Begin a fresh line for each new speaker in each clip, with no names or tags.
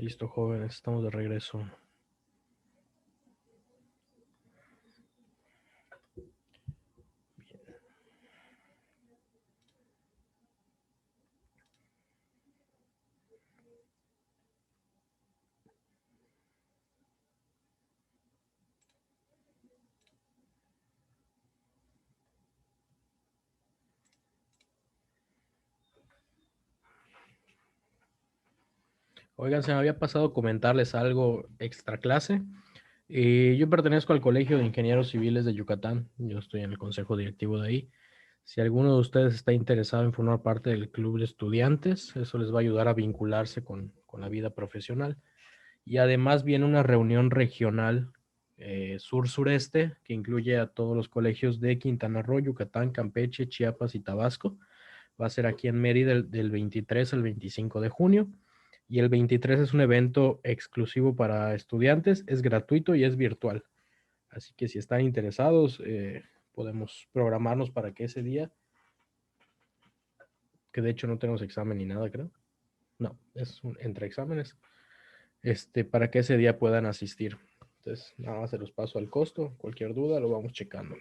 Listo, jóvenes, estamos de regreso. Oigan, se me había pasado comentarles algo extra clase. Yo pertenezco al Colegio de Ingenieros Civiles de Yucatán. Yo estoy en el consejo directivo de ahí. Si alguno de ustedes está interesado en formar parte del club de estudiantes, eso les va a ayudar a vincularse con la vida profesional. Y además viene una reunión regional sur-sureste que incluye a todos los colegios de Quintana Roo, Yucatán, Campeche, Chiapas y Tabasco. Va a ser aquí en Mérida del 23 al 25 de junio. Y el 23 es un evento exclusivo para estudiantes, es gratuito y es virtual. Así que si están interesados, podemos programarnos para que ese día, que de hecho no tenemos examen ni nada, creo. No, entre exámenes, para que ese día puedan asistir. Entonces, nada más se los paso al costo. Cualquier duda lo vamos checando.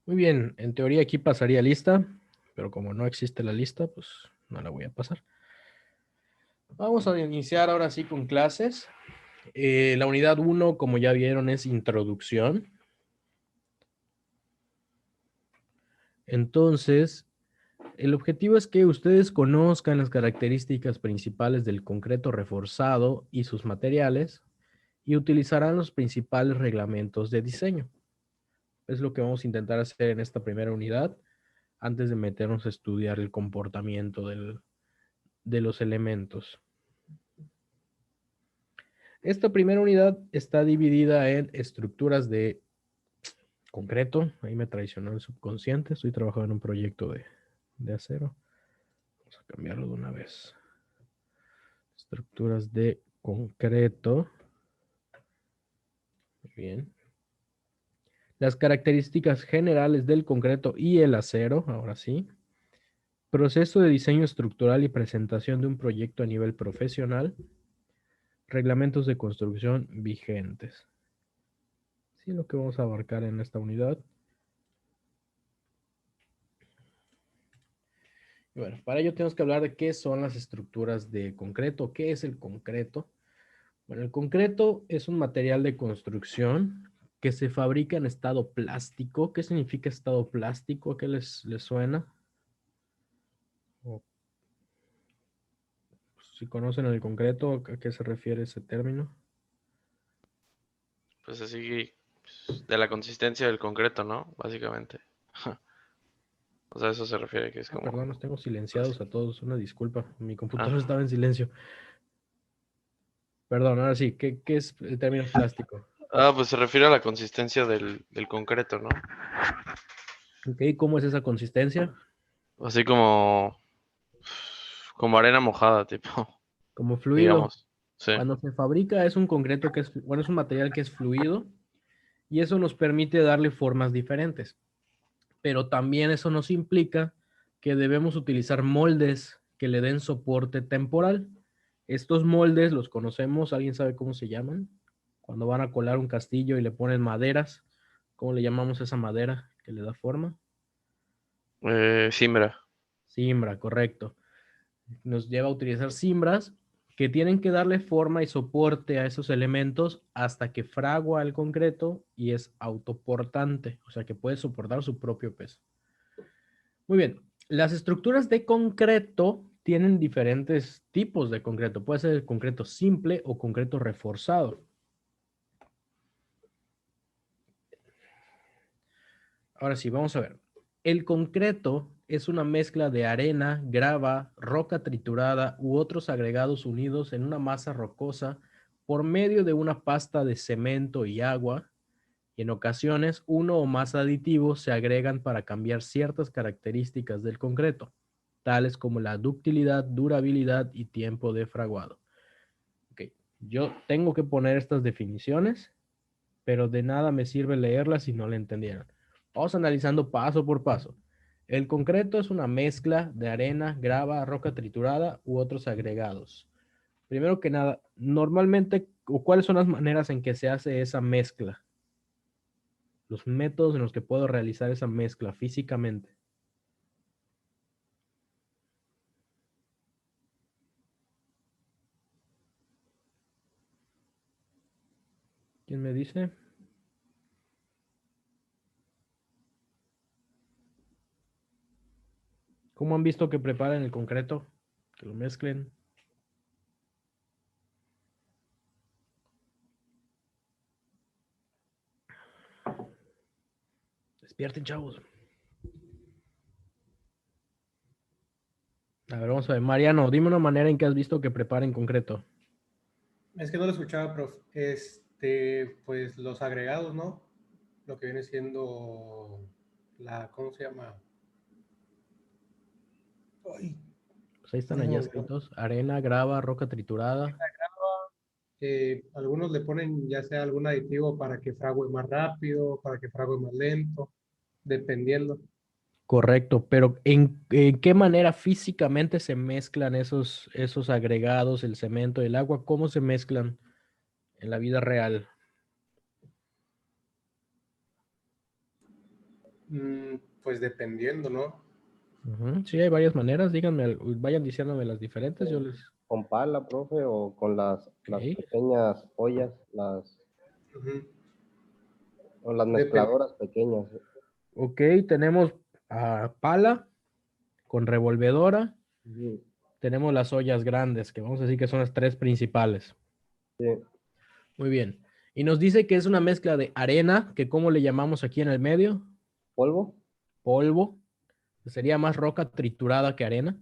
Muy bien, en teoría aquí pasaría lista, pero como no existe la lista, pues no la voy a pasar. Vamos a iniciar ahora sí con clases. La unidad 1, como ya vieron, es introducción. Entonces, el objetivo es que ustedes conozcan las características principales del concreto reforzado y sus materiales y utilizarán los principales reglamentos de diseño. Es lo que vamos a intentar hacer en esta primera unidad antes de meternos a estudiar el comportamiento de los elementos. Esta primera unidad está dividida en estructuras de concreto. Ahí me traicionó el subconsciente. Estoy trabajando en un proyecto de acero. Vamos a cambiarlo de una vez. Estructuras de concreto. Muy bien. Las características generales del concreto y el acero. Ahora sí. Proceso de diseño estructural y presentación de un proyecto a nivel profesional. Reglamentos de construcción vigentes. Sí, lo que vamos a abarcar en esta unidad. Y bueno, para ello tenemos que hablar de qué son las estructuras de concreto. ¿Qué es el concreto? Bueno, el concreto es un material de construcción que se fabrica en estado plástico. ¿Qué significa estado plástico? ¿A qué les suena? O si conocen el concreto, ¿a qué se refiere ese término?
Pues así, de la consistencia del concreto, ¿no? Básicamente. O sea, eso se refiere que es
Ah,
como
perdón, los tengo silenciados
plástico.
a todos. Una disculpa, mi
Ah,
computador estaba en silencio. Perdón, ahora sí, ¿qué es el término plástico?
pues se refiere a la consistencia del concreto, ¿no?
¿Ok? ¿Cómo es esa consistencia?
Así como arena mojada, tipo,
Como fluido.
digamos. Sí.
Cuando se fabrica es un concreto que es, bueno, es un material que es fluido y eso nos permite darle formas diferentes. Pero también eso nos implica que debemos utilizar moldes que le den soporte temporal. Estos moldes los conocemos, ¿alguien sabe cómo se llaman? Cuando van a colar un castillo y le ponen maderas, ¿cómo le llamamos a esa madera que le da forma?
Cimbra.
Cimbra, correcto. Nos lleva a utilizar cimbras que tienen que darle forma y soporte a esos elementos hasta que fragua el concreto y es autoportante, o sea que puede soportar su propio peso. Muy bien, las estructuras de concreto tienen diferentes tipos de concreto. Puede ser el concreto simple o concreto reforzado. Ahora sí, vamos a ver. El concreto es una mezcla de arena, grava, roca triturada u otros agregados unidos en una masa rocosa por medio de una pasta de cemento y agua. Y en ocasiones, uno o más aditivos se agregan para cambiar ciertas características del concreto, tales como la ductilidad, durabilidad y tiempo de fraguado. Okay. Yo tengo que poner estas definiciones, pero de nada me sirve leerlas si no la entendieron. Vamos analizando paso por paso. El concreto es una mezcla de arena, grava, roca triturada u otros agregados. Primero que nada, normalmente, o cuáles son las maneras en que se hace esa mezcla, los métodos en los que puedo realizar esa mezcla físicamente. ¿Quién me dice? ¿Cómo han visto que preparen el concreto? Que lo mezclen. Despierten, chavos. A ver, vamos a ver. Mariano, dime una manera en que has visto que preparen concreto.
Es que no lo escuchaba, prof. Pues los agregados, ¿no? Lo que viene siendo ¿cómo se llama? Ay,
Pues ahí están
ya se me
allá
olvidó.
escritos. Arena, grava, roca triturada.
Algunos le ponen ya sea algún aditivo para que frague más rápido, para que frague más lento, dependiendo.
Correcto, pero ¿en qué manera físicamente se mezclan esos agregados, el cemento, el agua? ¿Cómo se mezclan en la vida real?
Pues dependiendo, ¿no?
Ujú, sí, hay varias maneras. Díganme, vayan diciéndome las diferentes. Yo les...
Con pala, profe, o con las
Ok.
pequeñas ollas,
Ujú.
o las
Depen-
mezcladoras pequeñas.
Ok, tenemos pala con revolvedora.
Ujú.
Tenemos las ollas grandes, que vamos a decir que son las tres principales.
Sí,
Muy bien. Y nos dice que es una mezcla de arena, que ¿cómo le llamamos aquí en el medio?
polvo.
Polvo. Sería más roca triturada que arena.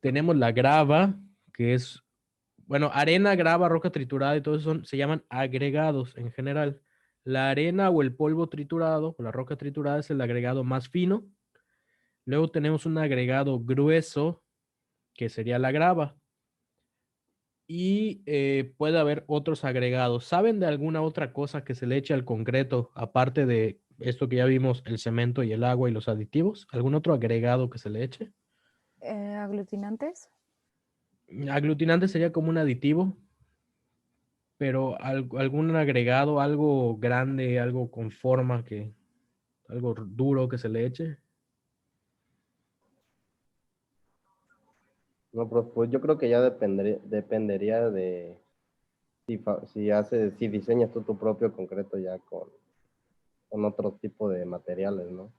Tenemos la grava, que es, bueno, arena, grava, roca triturada y todo eso se llaman agregados en general. La arena o el polvo triturado o la roca triturada es el agregado más fino. Luego tenemos un agregado grueso, que sería la grava. Y puede haber otros agregados. ¿Saben de alguna otra cosa que se le eche al concreto, aparte de esto que ya vimos, el cemento y el agua y los aditivos? ¿Algún otro agregado que se le eche?
Aglutinantes.
Aglutinante sería como un aditivo, pero algún agregado, algo grande, algo con forma, algo duro que se le eche.
No, pues yo creo que ya dependería de si diseñas tú tu propio concreto ya con otro tipo de materiales, ¿no?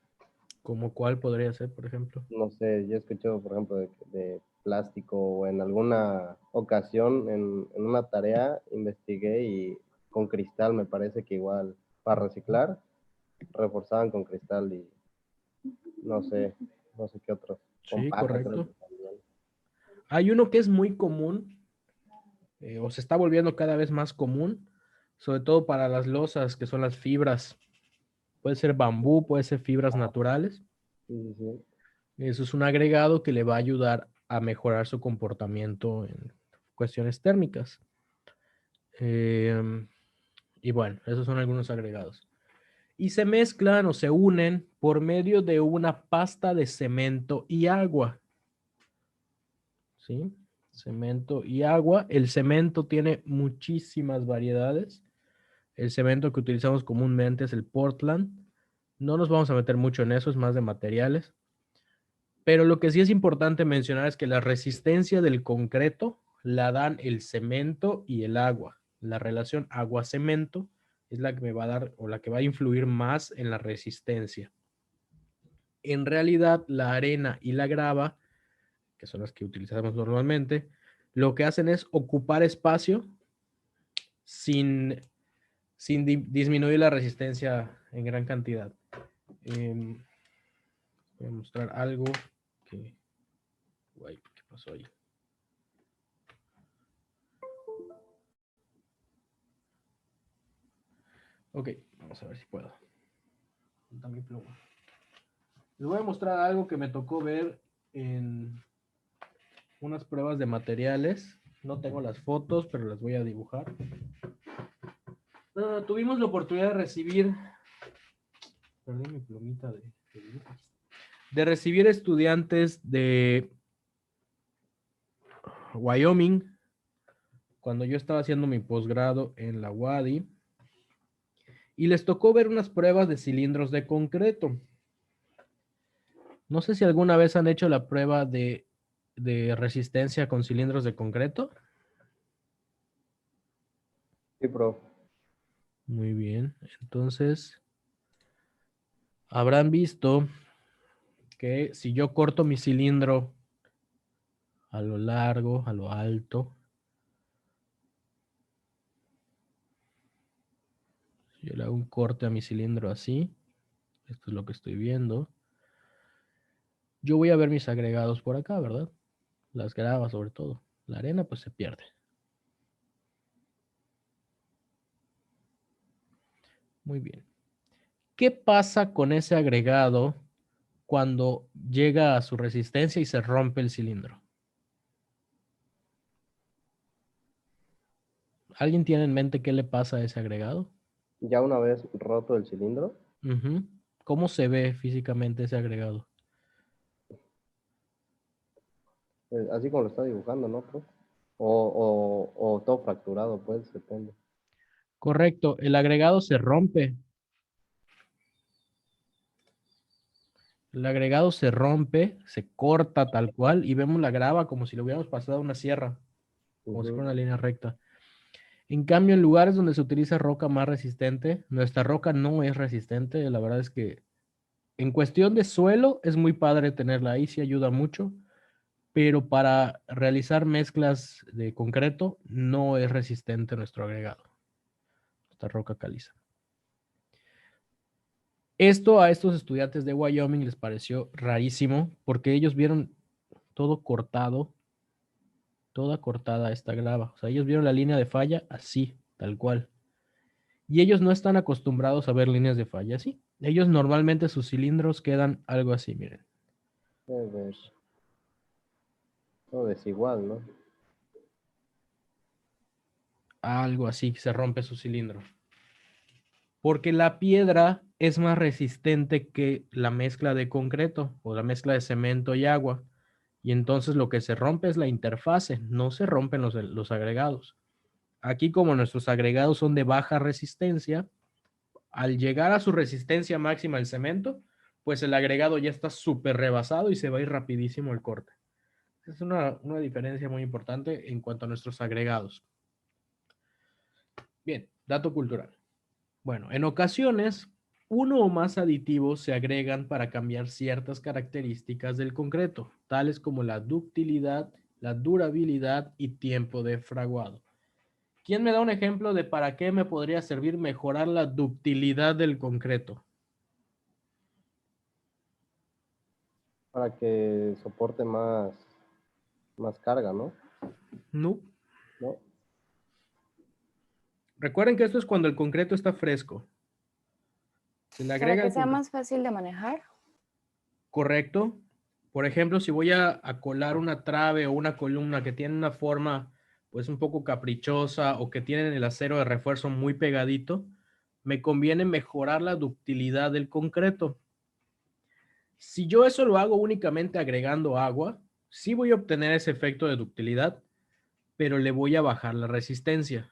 ¿Como cuál podría ser, por ejemplo?
No sé, yo he escuchado, por ejemplo, de plástico, o en alguna ocasión en una tarea investigué y con cristal me parece que igual para reciclar reforzaban con cristal y no sé, no sé qué otros. Con
Sí,
paja creo
correcto.
que también.
Hay uno que es muy común, o se está volviendo cada vez más común, sobre todo para las losas, que son las fibras. Puede ser bambú, puede ser fibras naturales.
Sí, sí, sí.
Eso es un agregado que le va a ayudar a mejorar su comportamiento en cuestiones térmicas. Y bueno, esos son algunos agregados. Y se mezclan o se unen por medio de una pasta de cemento y agua. ¿Sí? Cemento y agua. El cemento tiene muchísimas variedades. El cemento que utilizamos comúnmente es el Portland. No nos vamos a meter mucho en eso, es más de materiales. Pero lo que sí es importante mencionar es que la resistencia del concreto la dan el cemento y el agua. La relación agua-cemento es la que me va a dar o la que va a influir más en la resistencia. En realidad, la arena y la grava, que son las que utilizamos normalmente, lo que hacen es ocupar espacio sin, sin disminuir la resistencia en gran cantidad. Voy a mostrar algo que... Guay, ¿qué pasó ahí? Ok, vamos a ver si puedo. Mi pluma. Les voy a mostrar algo que me tocó ver en unas pruebas de materiales. No tengo las fotos, pero las voy a dibujar. Tuvimos la oportunidad de recibir... Perdí mi plumita de dibujo. De recibir estudiantes de Wyoming, cuando yo estaba haciendo mi posgrado en la UADY y les tocó ver unas pruebas de cilindros de concreto. No sé si alguna vez han hecho la prueba de resistencia con cilindros de concreto.
Sí, profe.
Muy bien. Entonces, habrán visto que si yo corto mi cilindro a lo largo, a lo alto, yo le hago un corte a mi cilindro así, esto es lo que estoy viendo, yo voy a ver mis agregados por acá, ¿verdad? Las gravas sobre todo. La arena pues se pierde. Muy bien. ¿Qué pasa con ese agregado cuando llega a su resistencia y se rompe el cilindro? ¿Alguien tiene en mente qué le pasa a ese agregado?
Ya una vez roto el cilindro,
Ujú. ¿Cómo se ve físicamente ese agregado?
así como lo está dibujando, ¿no, profe? O todo fracturado, pues, depende.
Correcto, el agregado se rompe. El agregado se rompe, se corta tal cual y vemos la grava como si le hubiéramos pasado una sierra, como si
Ujú.
fuera una línea recta. En cambio, en lugares donde se utiliza roca más resistente, nuestra roca no es resistente. La verdad es que en cuestión de suelo es muy padre tenerla ahí, sí ayuda mucho, pero para realizar mezclas de concreto no es resistente nuestro agregado, esta roca caliza. Esto a estos estudiantes de Wyoming les pareció rarísimo porque ellos vieron todo cortado, toda cortada esta grava. O sea, ellos vieron la línea de falla así, tal cual. Y ellos no están acostumbrados a ver líneas de falla así. Ellos normalmente sus cilindros quedan algo así, miren.
Debe ver. Todo desigual, ¿no?
Algo así, se rompe su cilindro. Porque la piedra es más resistente que la mezcla de concreto o la mezcla de cemento y agua. Y entonces lo que se rompe es la interfase, no se rompen los agregados. Aquí como nuestros agregados son de baja resistencia, al llegar a su resistencia máxima el cemento, pues el agregado ya está súper rebasado y se va a ir rapidísimo el corte. Es una diferencia muy importante en cuanto a nuestros agregados. Bien, dato cultural. Bueno, en ocasiones, uno o más aditivos se agregan para cambiar ciertas características del concreto, tales como la ductilidad, la durabilidad y tiempo de fraguado. ¿Quién me da un ejemplo de para qué me podría servir mejorar la ductilidad del concreto?
Para que soporte más carga, ¿no?
No.
¿No?
Recuerden que esto es cuando el concreto está fresco. Se le
Para
agrega
que
el
sea más fácil de manejar.
correcto. Por ejemplo, si voy a colar una trave o una columna que tiene una forma pues un poco caprichosa o que tienen el acero de refuerzo muy pegadito, me conviene mejorar la ductilidad del concreto. Si yo eso lo hago únicamente agregando agua, sí voy a obtener ese efecto de ductilidad, pero le voy a bajar la resistencia.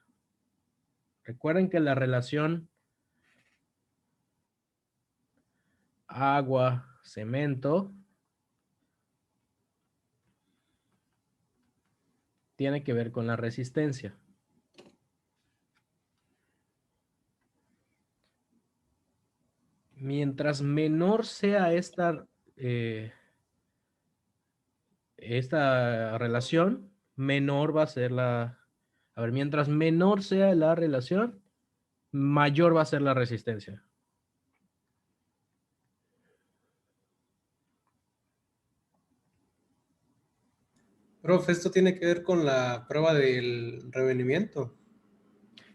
Recuerden que la relación agua-cemento tiene que ver con la resistencia. Mientras menor sea esta relación, menor va a ser la... A ver, mientras menor sea la relación, mayor va a ser la resistencia.
Profe, esto tiene que ver con la prueba del revenimiento.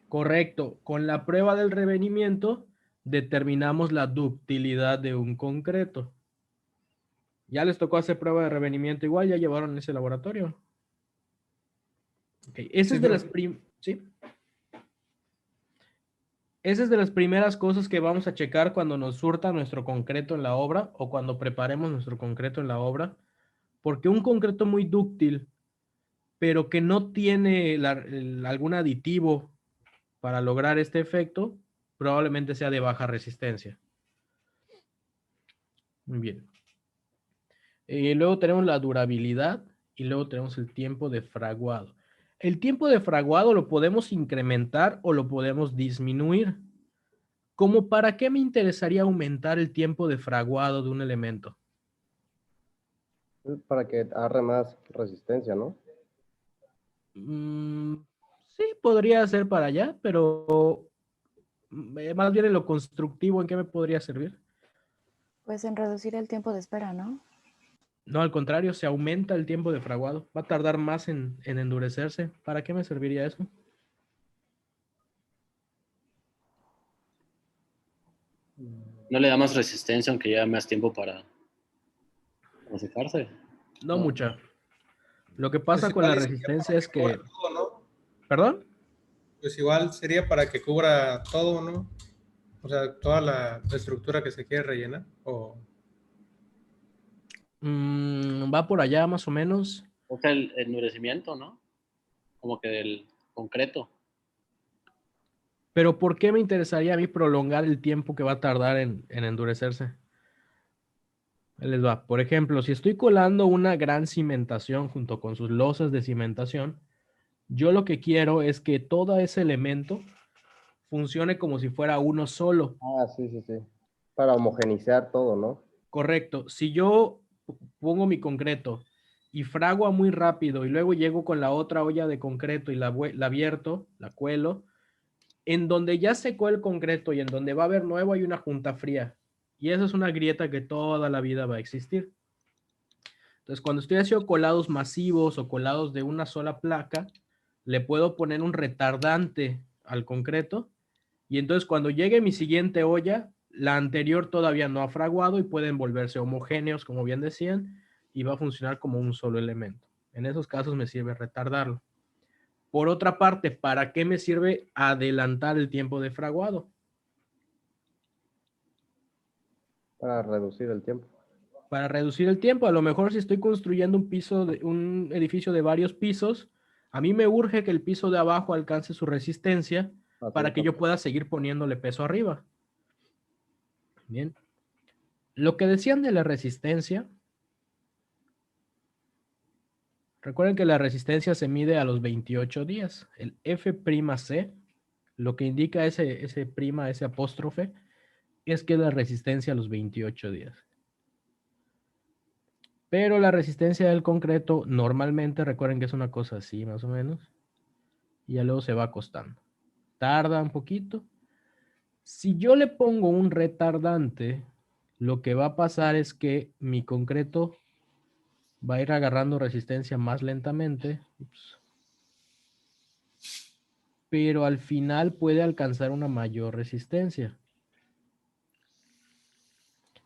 Correcto. Con la prueba del revenimiento determinamos la ductilidad de un concreto. ¿Ya les tocó hacer prueba de revenimiento igual? ¿Ya llevaron ese laboratorio? Okay. Esa
Sí,
es de las
profe.
¿sí? Esa es de las primeras cosas que vamos a checar cuando nos surta nuestro concreto en la obra o cuando preparemos nuestro concreto en la obra, porque un concreto muy dúctil pero que no tiene algún aditivo para lograr este efecto, probablemente sea de baja resistencia. Muy bien. Luego tenemos la durabilidad y luego tenemos el tiempo de fraguado. El tiempo de fraguado lo podemos incrementar o lo podemos disminuir. ¿Cómo para qué me interesaría aumentar el tiempo de fraguado de un elemento?
Para que agarre más resistencia, ¿no?
Sí, podría ser para allá, pero más bien en lo constructivo, ¿en qué me podría servir?
Pues en reducir el tiempo de espera, ¿no?
No, al contrario, se aumenta el tiempo de fraguado. Va a tardar más en endurecerse. ¿Para qué me serviría eso?
¿No le da más resistencia aunque lleva más tiempo para secarse?
No
No.
mucha. Lo que
Pues
pasa con la
igual y sería
resistencia
para
es
cubra
que...
todo, ¿no?
¿Perdón?
Pues igual sería para que cubra todo, ¿no? O sea, toda la estructura que se quiere rellenar. O
Va por allá más o menos.
O sea, el endurecimiento, ¿no? Como que del concreto.
Pero ¿por qué me interesaría a mí prolongar el tiempo que va a tardar en endurecerse? Ahí les va. Por ejemplo, si estoy colando una gran cimentación junto con sus losas de cimentación, yo lo que quiero es que todo ese elemento funcione como si fuera uno solo.
Ah, sí, sí, sí. Para homogeneizar todo, ¿no?
Correcto. Si yo pongo mi concreto y fragua muy rápido y luego llego con la otra olla de concreto y la abierto, la cuelo, en donde ya secó el concreto y en donde va a haber nuevo hay una junta fría. Y esa es una grieta que toda la vida va a existir. Entonces, cuando estoy haciendo colados masivos o colados de una sola placa, le puedo poner un retardante al concreto y entonces cuando llegue mi siguiente olla, la anterior todavía no ha fraguado y pueden volverse homogéneos, como bien decían, y va a funcionar como un solo elemento. En esos casos me sirve retardarlo. Por otra parte, ¿para qué me sirve adelantar el tiempo de fraguado?
Para reducir el tiempo.
Para reducir el tiempo. A lo mejor si estoy construyendo un edificio de varios pisos, a mí me urge que el piso de abajo alcance su resistencia para que yo pueda seguir poniéndole peso arriba. Bien. Lo que decían de la resistencia, recuerden que la resistencia se mide a los 28 días. El F'C, lo que indica ese prima, ese apóstrofe, es que la resistencia a los 28 días. Pero la resistencia del concreto normalmente, recuerden que es una cosa así más o menos, y ya luego se va acostando. Tarda un poquito. Si yo le pongo un retardante, lo que va a pasar es que mi concreto va a ir agarrando resistencia más lentamente. Ups. Pero al final puede alcanzar una mayor resistencia.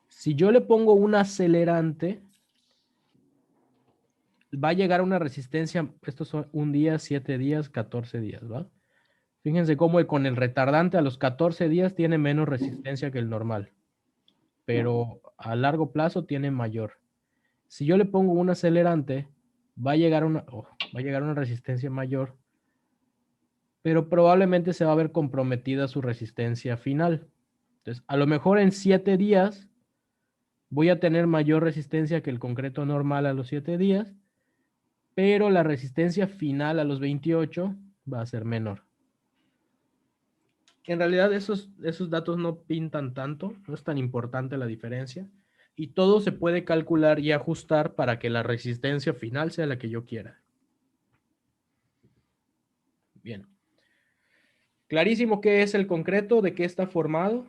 Si yo le pongo un acelerante, va a llegar a una resistencia, estos son 1 día, 7 días, 14 días, ¿va? Fíjense cómo con el retardante a los 14 días tiene menos resistencia que el normal, pero a largo plazo tiene mayor. Si yo le pongo un acelerante, va a llegar a una resistencia mayor, pero probablemente se va a ver comprometida su resistencia final. Entonces, a lo mejor en 7 días voy a tener mayor resistencia que el concreto normal a los 7 días, pero la resistencia final a los 28 va a ser menor. En realidad esos datos no pintan tanto, no es tan importante la diferencia, y todo se puede calcular y ajustar para que la resistencia final sea la que yo quiera. Bien. Clarísimo qué es el concreto, de qué está formado.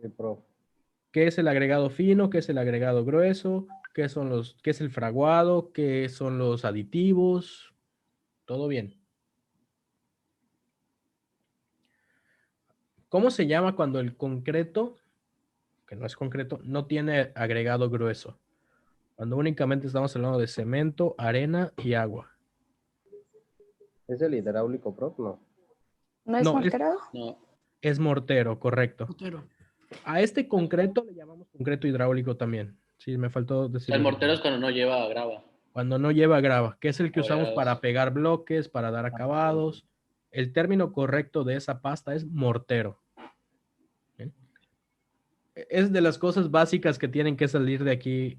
Sí, profe.
¿Qué es el agregado fino? ¿Qué es el agregado grueso? ¿Qué es el fraguado? ¿Qué son los aditivos? Todo bien. ¿Cómo se llama cuando el concreto, que no es concreto, no tiene agregado grueso? Cuando únicamente estamos hablando de cemento, arena y agua.
¿Es el hidráulico, profe? No.
¿No es
No,
mortero?
No.
es mortero, correcto.
Mortero.
A este concreto le llamamos concreto hidráulico también. Sí, me faltó decir.
El mortero es cuando no lleva grava.
cuando no lleva grava, que es el que
Oh,
usamos
ya
para
es.
pegar bloques, para dar acabados. El término correcto de esa pasta es mortero. ¿Bien? Es de las cosas básicas que tienen que salir de aquí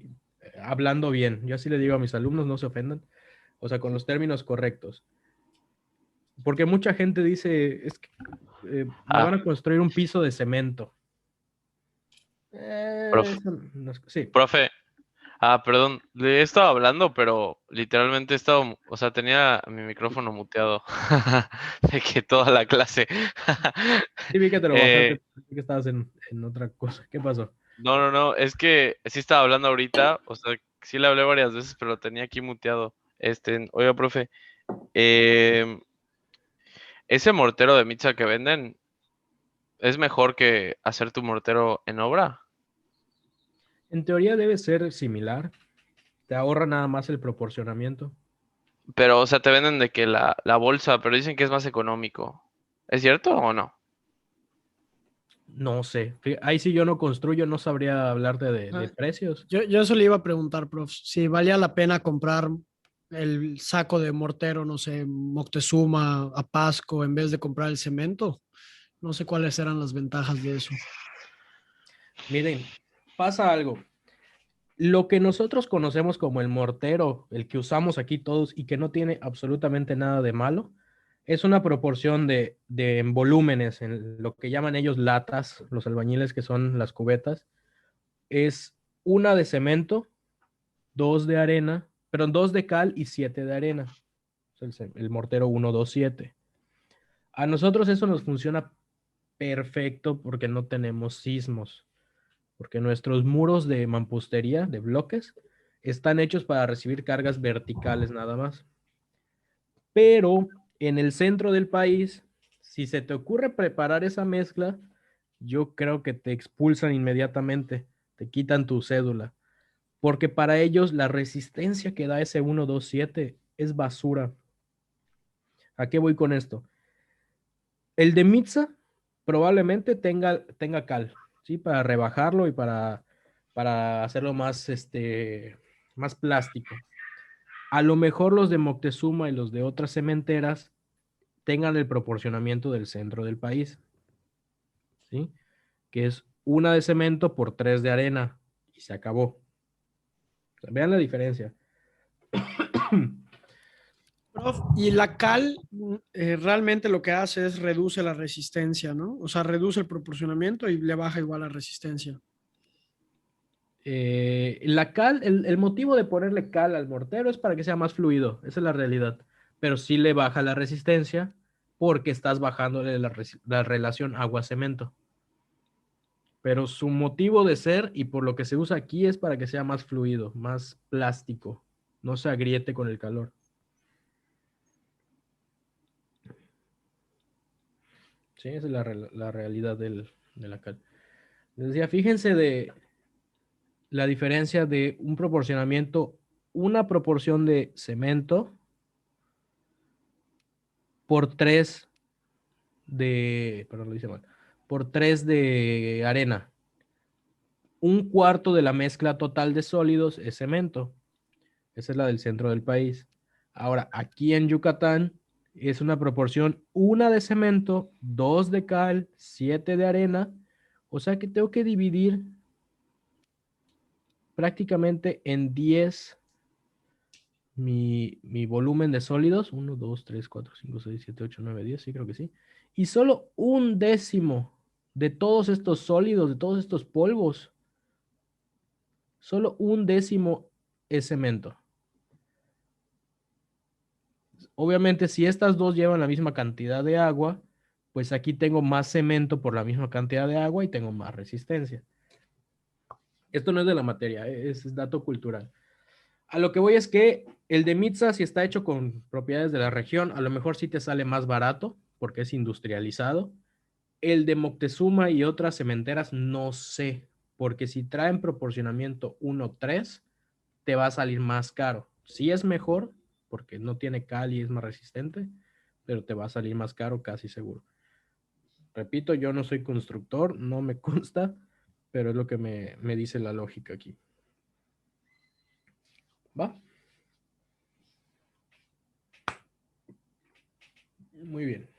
hablando bien. Yo así le digo a mis alumnos, no se ofendan. O sea, con los términos correctos. Porque mucha gente dice, es que me van
Ah,
a construir un piso de cemento.
profe,
Sí.
profe, perdón, le he estado hablando, pero literalmente he estado, o sea, tenía mi micrófono muteado de que toda la clase.
Sí, vi que te lo
Eh,
bajaste, vi que estabas en otra cosa. ¿Qué pasó?
no, es que sí estaba hablando ahorita, o sea, sí le hablé varias veces, pero lo tenía aquí muteado. Oiga, profe, em, ese mortero de Mitza que venden, ¿es mejor que hacer tu mortero en obra?
En teoría debe ser similar. Te ahorra nada más el proporcionamiento.
Pero, o sea, te venden de que la bolsa, pero dicen que es más económico. ¿Es cierto o no?
No sé. Ahí sí yo no construyo, no sabría hablarte de
Ah,
precios.
yo eso le iba a preguntar, prof, si valía la pena comprar el saco de mortero, no sé, Moctezuma a Pasco en vez de comprar el cemento. No sé cuáles eran las ventajas de eso.
Miren, pasa algo. Lo que nosotros conocemos como el mortero, el que usamos aquí todos y que no tiene absolutamente nada de malo, es una proporción de volúmenes, en lo que llaman ellos latas, los albañiles que son las cubetas. Es una de cemento, dos de arena, perdón, dos de cal y siete de arena. Es el mortero 127. A nosotros eso nos funciona perfecto porque no tenemos sismos, porque nuestros muros de mampostería, de bloques, están hechos para recibir cargas verticales nada más. Pero en el centro del país, si se te ocurre preparar esa mezcla, yo creo que te expulsan inmediatamente, te quitan tu cédula, porque para ellos la resistencia que da ese 127 es basura. ¿A qué voy con esto? El de Mitza probablemente tenga cal, ¿sí? Para rebajarlo y para hacerlo más, más plástico. A lo mejor los de Moctezuma y los de otras cementeras tengan el proporcionamiento del centro del país, ¿sí? Que es una de cemento por tres de arena y se acabó. O sea, vean la diferencia.
Prof, y la cal realmente lo que hace es reduce la resistencia, ¿no? O sea, reduce el proporcionamiento y le baja igual la resistencia.
La cal, el motivo de ponerle cal al mortero es para que sea más fluido, esa es la realidad. Pero sí le baja la resistencia porque estás bajándole la relación agua-cemento. Pero su motivo de ser y por lo que se usa aquí es para que sea más fluido, más plástico, no se agriete con el calor. Sí, esa es la realidad de la cal. Les decía, fíjense de la diferencia de un proporcionamiento, una proporción de cemento por 3 perdón, lo hice mal, por 3 de arena. Un cuarto de la mezcla total de sólidos es cemento. Esa es la del centro del país. Ahora, aquí en Yucatán es una proporción, una de cemento, 2 de cal, 7 de arena. O sea que tengo que dividir prácticamente en 10 mi volumen de sólidos. 1, 2, 3, 4, 5, 6, 7, 8, 9, 10. Sí, creo que sí. Y solo un décimo de todos estos sólidos, de todos estos polvos, solo un décimo es cemento. Obviamente, si estas dos llevan la misma cantidad de agua, pues aquí tengo más cemento por la misma cantidad de agua y tengo más resistencia. Esto no es de la materia, es dato cultural. A lo que voy es que el de Mitza, si está hecho con propiedades de la región, a lo mejor sí te sale más barato porque es industrializado. El de Moctezuma y otras cementeras, no sé, porque si traen proporcionamiento 1:3, te va a salir más caro. Sí es mejor, porque no tiene cal y es más resistente, pero te va a salir más caro casi seguro. Repito, yo no soy constructor, no me consta, pero es lo que me dice la lógica aquí. ¿Va? Muy bien.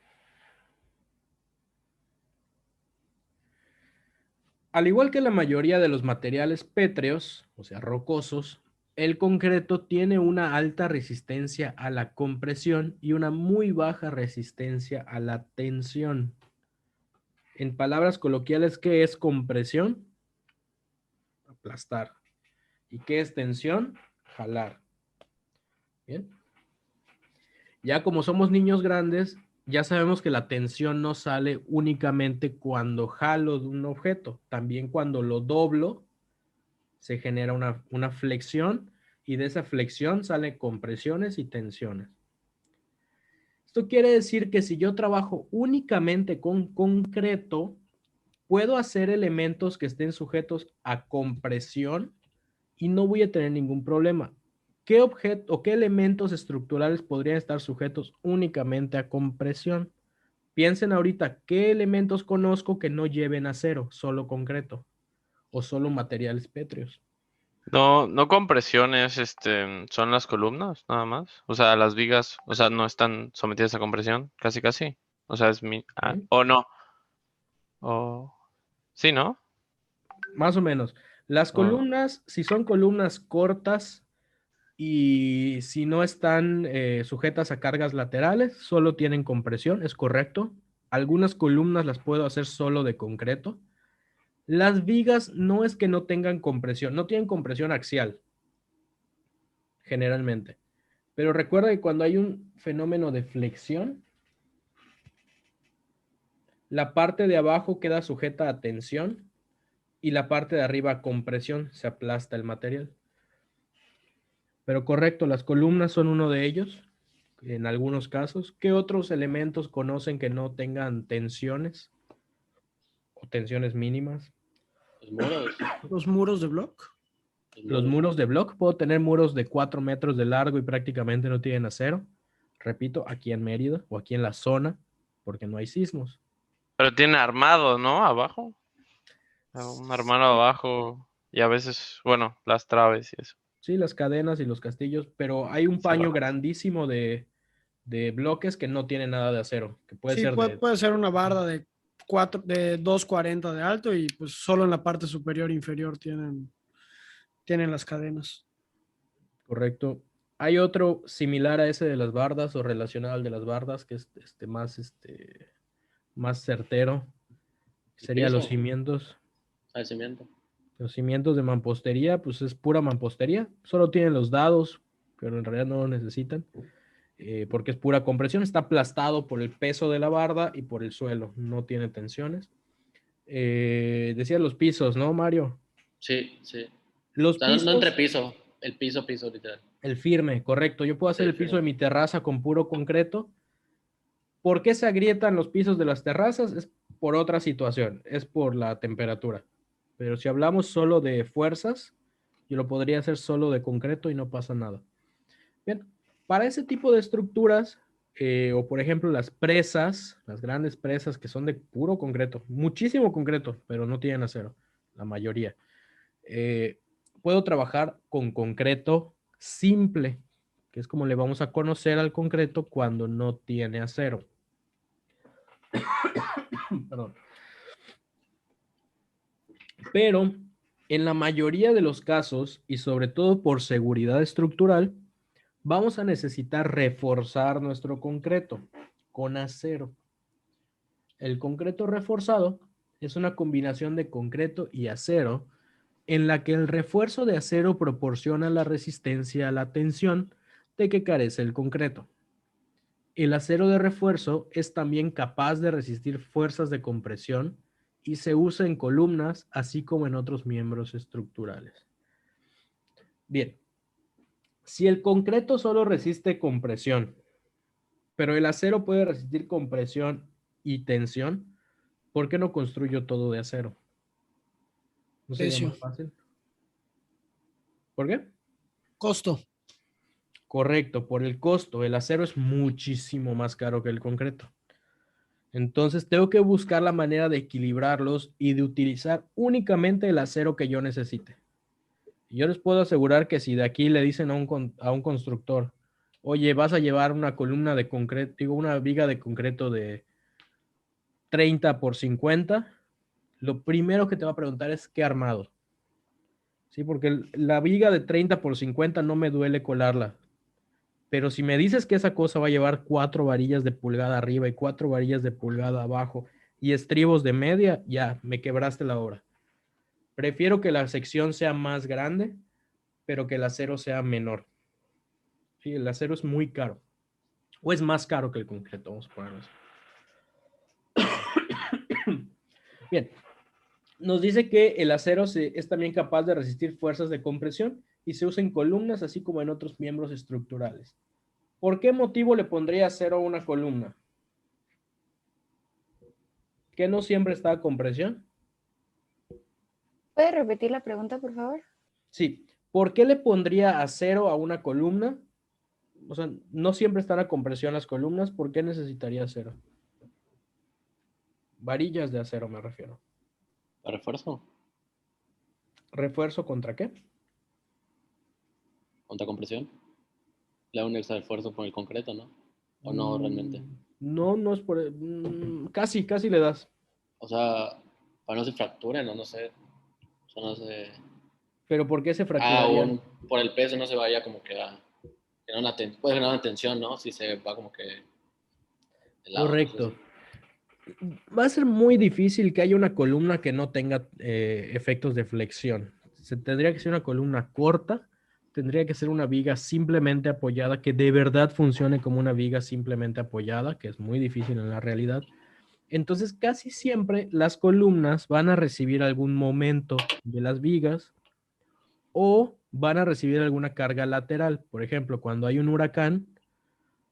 Al igual que la mayoría de los materiales pétreos, o sea, rocosos, el concreto tiene una alta resistencia a la compresión y una muy baja resistencia a la tensión. En palabras coloquiales, ¿qué es compresión? Aplastar. ¿Y qué es tensión? Jalar. Bien. Ya como somos niños grandes, ya sabemos que la tensión no sale únicamente cuando jalo de un objeto, también cuando lo doblo se genera una flexión y de esa flexión salen compresiones y tensiones. Esto quiere decir que si yo trabajo únicamente con concreto, puedo hacer elementos que estén sujetos a compresión y no voy a tener ningún problema. ¿Qué objeto o qué elementos estructurales podrían estar sujetos únicamente a compresión? Piensen ahorita, ¿qué elementos conozco que no lleven acero, solo concreto o solo materiales pétreos?
No compresiones, son las columnas, nada más. O sea, las vigas, o sea, no están sometidas a compresión, casi casi. O sea,
¿Sí?
o no. O sí, ¿no?
Más o menos. Las
O-
columnas, si son columnas cortas y si no están sujetas a cargas laterales, solo tienen compresión, es correcto. Algunas columnas las puedo hacer solo de concreto. Las vigas no es que no tengan compresión, no tienen compresión axial, generalmente. Pero recuerda que cuando hay un fenómeno de flexión, la parte de abajo queda sujeta a tensión y la parte de arriba a compresión, se aplasta el material. Pero correcto, las columnas son uno de ellos, en algunos casos. ¿Qué otros elementos conocen que no tengan tensiones o tensiones mínimas?
Los muros.
Los muros de block.
Los muros de block, puedo tener muros de 4 metros de largo y prácticamente no tienen acero. Repito, aquí en Mérida o aquí en la zona, porque no hay sismos.
Pero tiene armado, ¿no? Abajo. Un armado abajo. Y a veces, bueno, las traves y eso.
Sí, las cadenas y los castillos, pero hay un paño
Cerrado.
grandísimo de bloques que no tiene nada de acero, que puede
Sí,
ser de...
puede ser una barda de 2.40 de alto y pues solo en la parte superior e inferior tienen las cadenas.
Correcto. Hay otro similar a ese de las bardas o relacionado al de las bardas, que es más certero. Sería los
piso?
cimientos.
Al cimiento.
Los cimientos de mampostería, pues es pura mampostería. Solo tienen los dados, pero en realidad no lo necesitan. Porque es pura compresión. Está aplastado por el peso de la barda y por el suelo. No tiene tensiones. Decía los pisos, ¿no, Mario?
Sí, sí.
Los
O sea, no
pisos...
entre piso. El piso, literal.
El firme, correcto. Yo puedo hacer
Sí,
el piso
firme.
de mi terraza con puro concreto. ¿Por qué se agrietan los pisos de las terrazas? Es por otra situación, es por la temperatura. Pero si hablamos solo de fuerzas, yo lo podría hacer solo de concreto y no pasa nada. Bien, para ese tipo de estructuras, o por ejemplo las presas, las grandes presas que son de puro concreto, muchísimo concreto, pero no tienen acero, la mayoría. Puedo trabajar con concreto simple, que es como le vamos a conocer al concreto cuando no tiene acero. Perdón. Pero en la mayoría de los casos, y sobre todo por seguridad estructural, vamos a necesitar reforzar nuestro concreto con acero. El concreto reforzado es una combinación de concreto y acero en la que el refuerzo de acero proporciona la resistencia a la tensión de que carece el concreto. El acero de refuerzo es también capaz de resistir fuerzas de compresión y se usa en columnas, así como en otros miembros estructurales. Bien, si el concreto solo resiste compresión, pero el acero puede resistir compresión y tensión, ¿por qué no construyo todo de acero? ¿No sería
Precio.
más fácil? ¿Por qué?
Costo.
Correcto, por el costo. El acero es muchísimo más caro que el concreto. Entonces tengo que buscar la manera de equilibrarlos y de utilizar únicamente el acero que yo necesite. Y yo les puedo asegurar que si de aquí le dicen a un constructor, oye, vas a llevar una columna de concreto, digo, una viga de concreto de 30 por 50, lo primero que te va a preguntar es qué armado. Sí, porque la viga de 30 por 50 no me duele colarla. Pero si me dices que esa cosa va a llevar 4 varillas de pulgada arriba y 4 varillas de pulgada abajo y estribos de media, ya, me quebraste la obra. Prefiero que la sección sea más grande, pero que el acero sea menor. Sí, el acero es muy caro. O es más caro que el concreto, vamos a ponerlo así. Bien, nos dice que el acero es también capaz de resistir fuerzas de compresión y se usa en columnas así como en otros miembros estructurales. ¿Por qué motivo le pondría acero a una columna? ¿Que no siempre está a compresión?
¿Puede repetir la pregunta, por favor?
Sí. ¿Por qué le pondría acero a una columna? O sea, no siempre están a compresión las columnas. ¿Por qué necesitaría acero? Varillas de acero me refiero.
¿Para refuerzo?
¿Refuerzo contra qué?
¿Contra compresión? Le da un extra esfuerzo por el concreto, ¿no? ¿O no realmente?
No, no es por... casi le das.
O sea, para no se fracturen, o no sé. O sea, no sé.
¿Pero por qué se fracturarían?
Por el peso no se vaya como que a puede generar una tensión, ¿no? Si se va como que de lado.
Correcto. Va a ser muy difícil que haya una columna que no tenga efectos de flexión. Tendría que ser una columna corta, tendría que ser una viga simplemente apoyada, que de verdad funcione como una viga simplemente apoyada, que es muy difícil en la realidad. Entonces, casi siempre las columnas van a recibir algún momento de las vigas o van a recibir alguna carga lateral. Por ejemplo, cuando hay un huracán,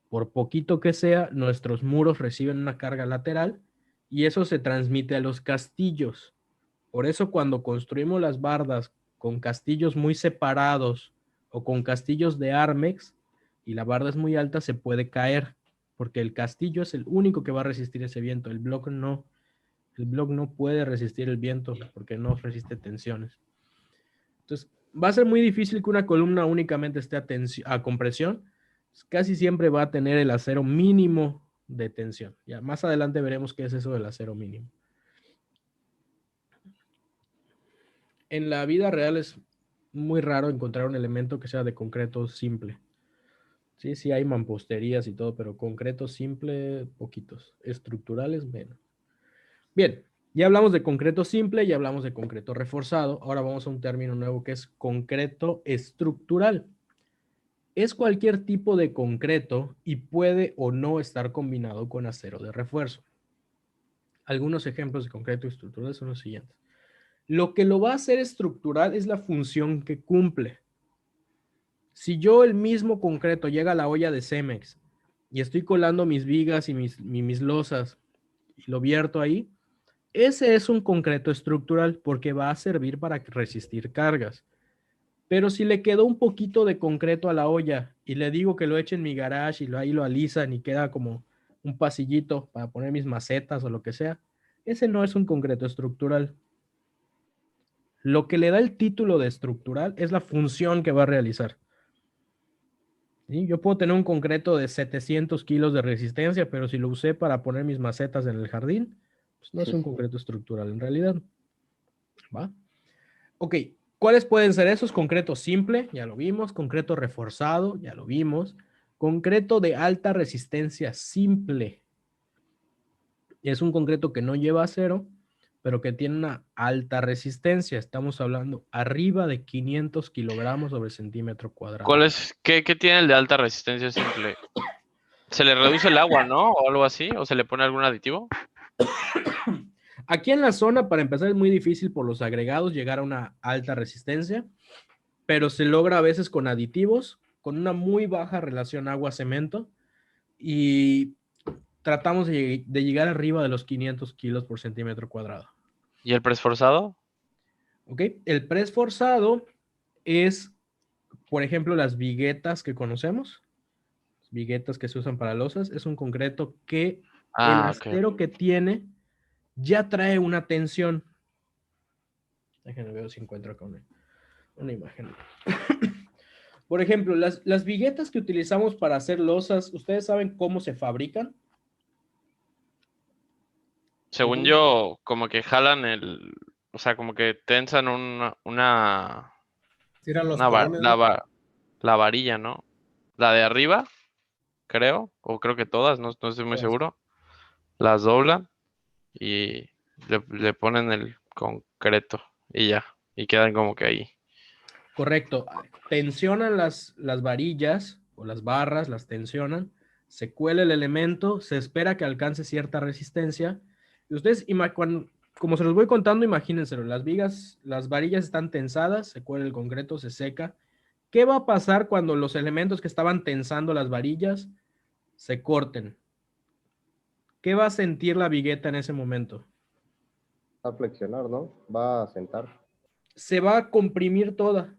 por poquito que sea, nuestros muros reciben una carga lateral y eso se transmite a los castillos. Por eso cuando construimos las bardas con castillos muy separados o con castillos de Armex y la barda es muy alta, se puede caer, porque el castillo es el único que va a resistir ese viento. El bloque no. El bloque no puede resistir el viento porque no resiste tensiones. Entonces, va a ser muy difícil que una columna únicamente esté a compresión. Casi siempre va a tener el acero mínimo de tensión. Ya más adelante veremos qué es eso del acero mínimo. En la vida real es muy raro encontrar un elemento que sea de concreto simple. Sí, sí hay mamposterías y todo, pero concreto simple, poquitos. Estructurales, menos. Bien, ya hablamos de concreto simple, ya hablamos de concreto reforzado. Ahora vamos a un término nuevo que es concreto estructural. Es cualquier tipo de concreto y puede o no estar combinado con acero de refuerzo. Algunos ejemplos de concreto estructural son los siguientes. Lo que lo va a hacer estructural es la función que cumple. Si yo el mismo concreto llega a la olla de Cemex y estoy colando mis vigas y mis losas y lo vierto ahí, ese es un concreto estructural porque va a servir para resistir cargas. Pero si le quedó un poquito de concreto a la olla y le digo que lo eche en mi garage y ahí lo alisan y queda como un pasillito para poner mis macetas o lo que sea, ese no es un concreto estructural. Lo que le da el título de estructural es la función que va a realizar. ¿Sí? Yo puedo tener un concreto de 700 kilos de resistencia, pero si lo usé para poner mis macetas en el jardín, pues no es un concreto estructural en realidad. ¿Va? Ok, ¿cuáles pueden ser esos? Concreto simple, ya lo vimos. Concreto reforzado, ya lo vimos. Concreto de alta resistencia simple. Es un concreto que no lleva acero, pero que tiene una alta resistencia. Estamos hablando arriba de 500 kilogramos sobre centímetro cuadrado.
¿Qué tiene el de alta resistencia simple? ¿Se le reduce el agua, no? ¿O algo así? ¿O se le pone algún aditivo?
Aquí en la zona, para empezar, es muy difícil por los agregados llegar a una alta resistencia, pero se logra a veces con aditivos, con una muy baja relación agua-cemento, y tratamos de llegar arriba de los 500 kilos por centímetro cuadrado.
¿Y el preesforzado?
Ok, el preesforzado es, por ejemplo, las viguetas que conocemos, viguetas que se usan para losas, es un concreto que el acero que tiene ya trae una tensión. Déjenme ver si encuentro acá una imagen. Por ejemplo, las viguetas que utilizamos para hacer losas, ¿ustedes saben cómo se fabrican?
Según yo, como que jalan o sea, como que tensan
Tiran los colones, ¿no?
la varilla, ¿no? La de arriba, creo, o creo que todas, no estoy muy
Todas.
seguro. Las doblan y le ponen el concreto y ya, y quedan como que ahí.
Correcto. Tensionan las varillas o las barras, las tensionan, se cuela el elemento, se espera que alcance cierta resistencia. Y ustedes, como se los voy contando, imagínenselo, las vigas, las varillas están tensadas, se cuela el concreto, se seca. ¿Qué va a pasar cuando los elementos que estaban tensando las varillas se corten? ¿Qué va a sentir la vigueta en ese momento?
Va a flexionar, ¿no? Va a sentar.
Se va a comprimir toda,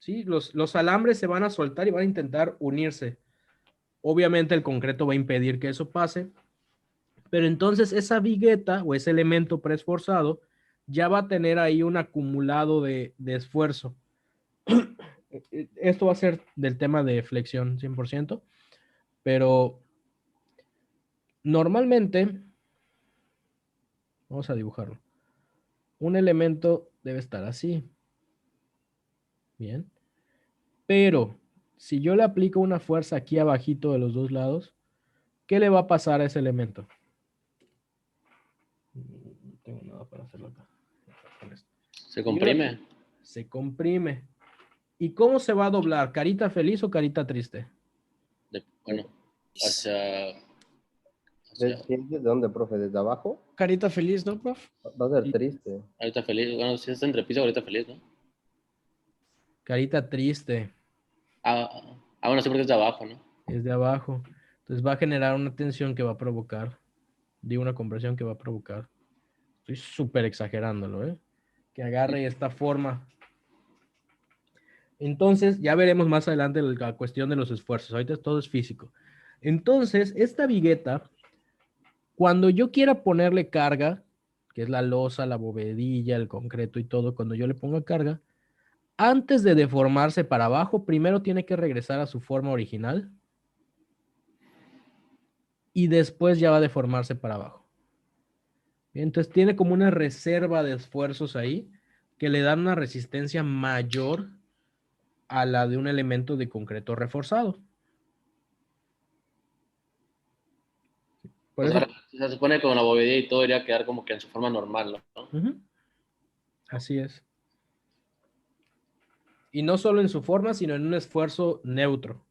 ¿sí? Los alambres se van a soltar y van a intentar unirse. Obviamente el concreto va a impedir que eso pase, pero entonces esa vigueta o ese elemento preesforzado ya va a tener ahí un acumulado de esfuerzo. Esto va a ser del tema de flexión 100%, pero normalmente, vamos a dibujarlo, un elemento debe estar así. Bien. Pero si yo le aplico una fuerza aquí abajito de los dos lados, ¿qué le va a pasar a ese elemento? No tengo nada para hacerlo acá.
Se comprime.
Se comprime. ¿Y cómo se va a doblar? ¿Carita feliz o carita triste?
Bueno, hacia...
¿De dónde, profe? ¿Desde abajo?
Carita feliz, ¿no, prof?
Va a ser triste.
Ahorita feliz. Bueno, si está entre piso, ahorita feliz, ¿no?
Carita triste.
Bueno, sí, porque es de abajo, ¿no?
Es de abajo. Entonces va a generar una tensión que va a provocar, digo, una compresión que va a provocar. Estoy súper exagerándolo, ¿eh? Que agarre esta forma. Entonces, ya veremos más adelante la cuestión de los esfuerzos. Ahorita todo es físico. Entonces, esta vigueta, cuando yo quiera ponerle carga, que es la losa, la bovedilla, el concreto y todo, cuando yo le ponga carga, antes de deformarse para abajo, primero tiene que regresar a su forma original y después ya va a deformarse para abajo. Bien, entonces tiene como una reserva de esfuerzos ahí que le dan una resistencia mayor a la de un elemento de concreto reforzado. Por
O
eso,
sea, se supone que con la bovedilla y todo iría a quedar como que en su forma normal, ¿no?
así es. Y no solo en su forma, sino en un esfuerzo neutro.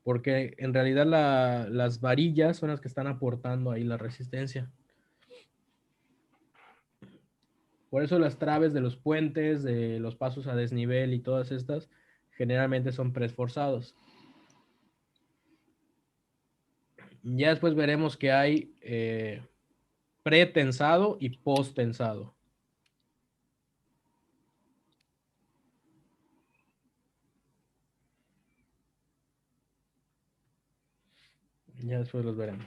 Porque en realidad las varillas son las que están aportando ahí la resistencia. Por eso las traves de los puentes, de los pasos a desnivel y todas estas, generalmente son preesforzados. Ya después veremos que hay pretensado y posttensado. Ya después los veremos.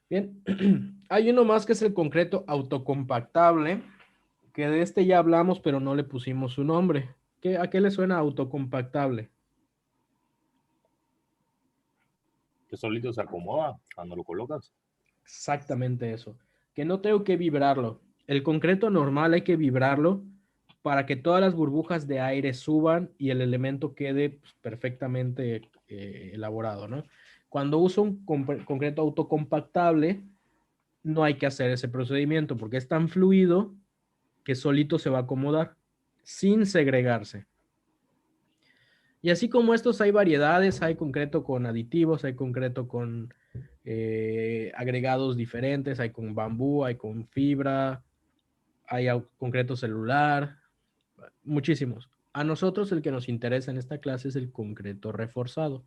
Bien, hay uno más que es el concreto autocompactable, que de este ya hablamos, pero no le pusimos su nombre. ¿A qué le suena autocompactable?
Que solito se acomoda cuando lo colocas.
Exactamente eso. Que no tengo que vibrarlo. El concreto normal hay que vibrarlo para que todas las burbujas de aire suban y el elemento quede pues, perfectamente elaborado, ¿no? Cuando uso un concreto autocompactable, no hay que hacer ese procedimiento porque es tan fluido que solito se va a acomodar sin segregarse. Y así como estos hay variedades, hay concreto con aditivos, hay concreto con agregados diferentes, hay con bambú, hay con fibra, hay concreto celular, muchísimos. A nosotros el que nos interesa en esta clase es el concreto reforzado.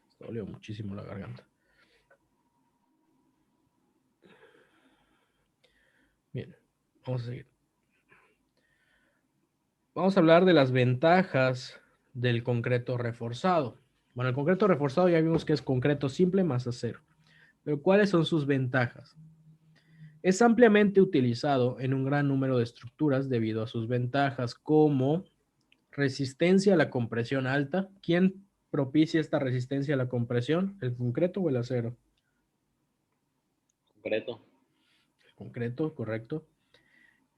Esto dolió muchísimo la garganta. Bien, vamos a seguir. Vamos a hablar de las ventajas del concreto reforzado. Bueno, el concreto reforzado ya vimos que es concreto simple más acero. Pero ¿cuáles son sus ventajas? Es ampliamente utilizado en un gran número de estructuras debido a sus ventajas como resistencia a la compresión alta. ¿Quién propicia esta resistencia a la compresión? ¿El concreto o el acero?
Concreto.
El concreto, correcto.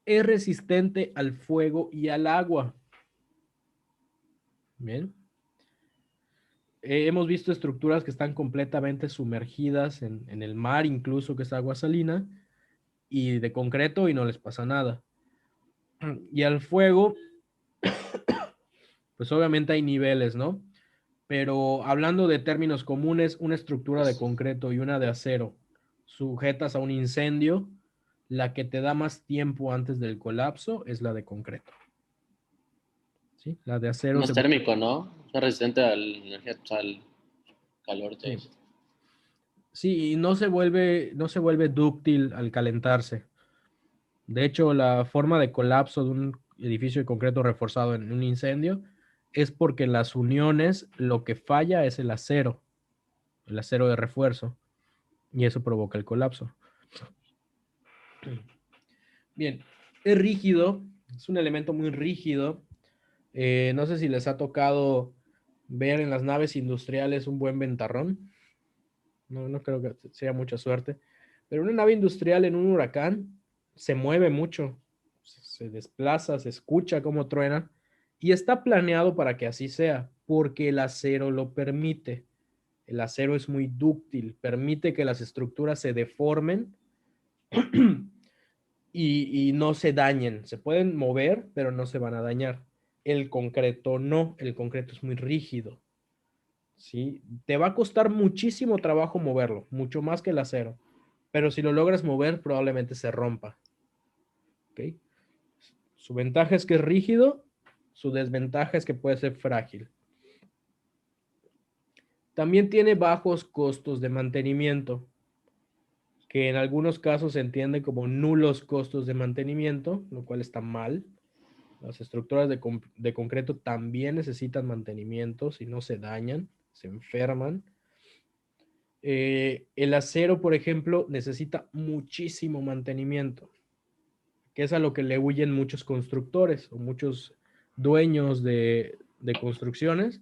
Es resistente al fuego y al agua. Bien. Hemos visto estructuras que están completamente sumergidas en el mar, incluso que es agua salina, y de concreto y no les pasa nada. Y al fuego, pues obviamente hay niveles, ¿no? Pero hablando de términos comunes, una estructura de concreto y una de acero sujetas a un incendio, la que te da más tiempo antes del colapso es la de concreto. ¿Sí? La de acero
Más térmico, ¿no? Es resistente al calor.
Sí. Sí, y no se vuelve dúctil al calentarse. De hecho, la forma de colapso de un edificio de concreto reforzado en un incendio es porque en las uniones lo que falla es el acero de refuerzo, y eso provoca el colapso. Bien, es rígido, es un elemento muy rígido. No sé si les ha tocado ver en las naves industriales un buen ventarrón. No creo que sea mucha suerte. Pero una nave industrial en un huracán se mueve mucho, se desplaza, se escucha cómo truena, y está planeado para que así sea, porque el acero lo permite. El acero es muy dúctil, permite que las estructuras se deformen y no se dañen. Se pueden mover, pero no se van a dañar. El concreto no, el concreto es muy rígido. ¿Sí? Te va a costar muchísimo trabajo moverlo, mucho más que el acero. Pero si lo logras mover, probablemente se rompa. ¿Ok? Su ventaja es que es rígido, su desventaja es que puede ser frágil. También tiene bajos costos de mantenimiento, que en algunos casos se entiende como nulos costos de mantenimiento, lo cual está mal. Las estructuras de concreto también necesitan mantenimiento, si no se dañan, se enferman. El acero, por ejemplo, necesita muchísimo mantenimiento, que es a lo que le huyen muchos constructores o muchos dueños de construcciones.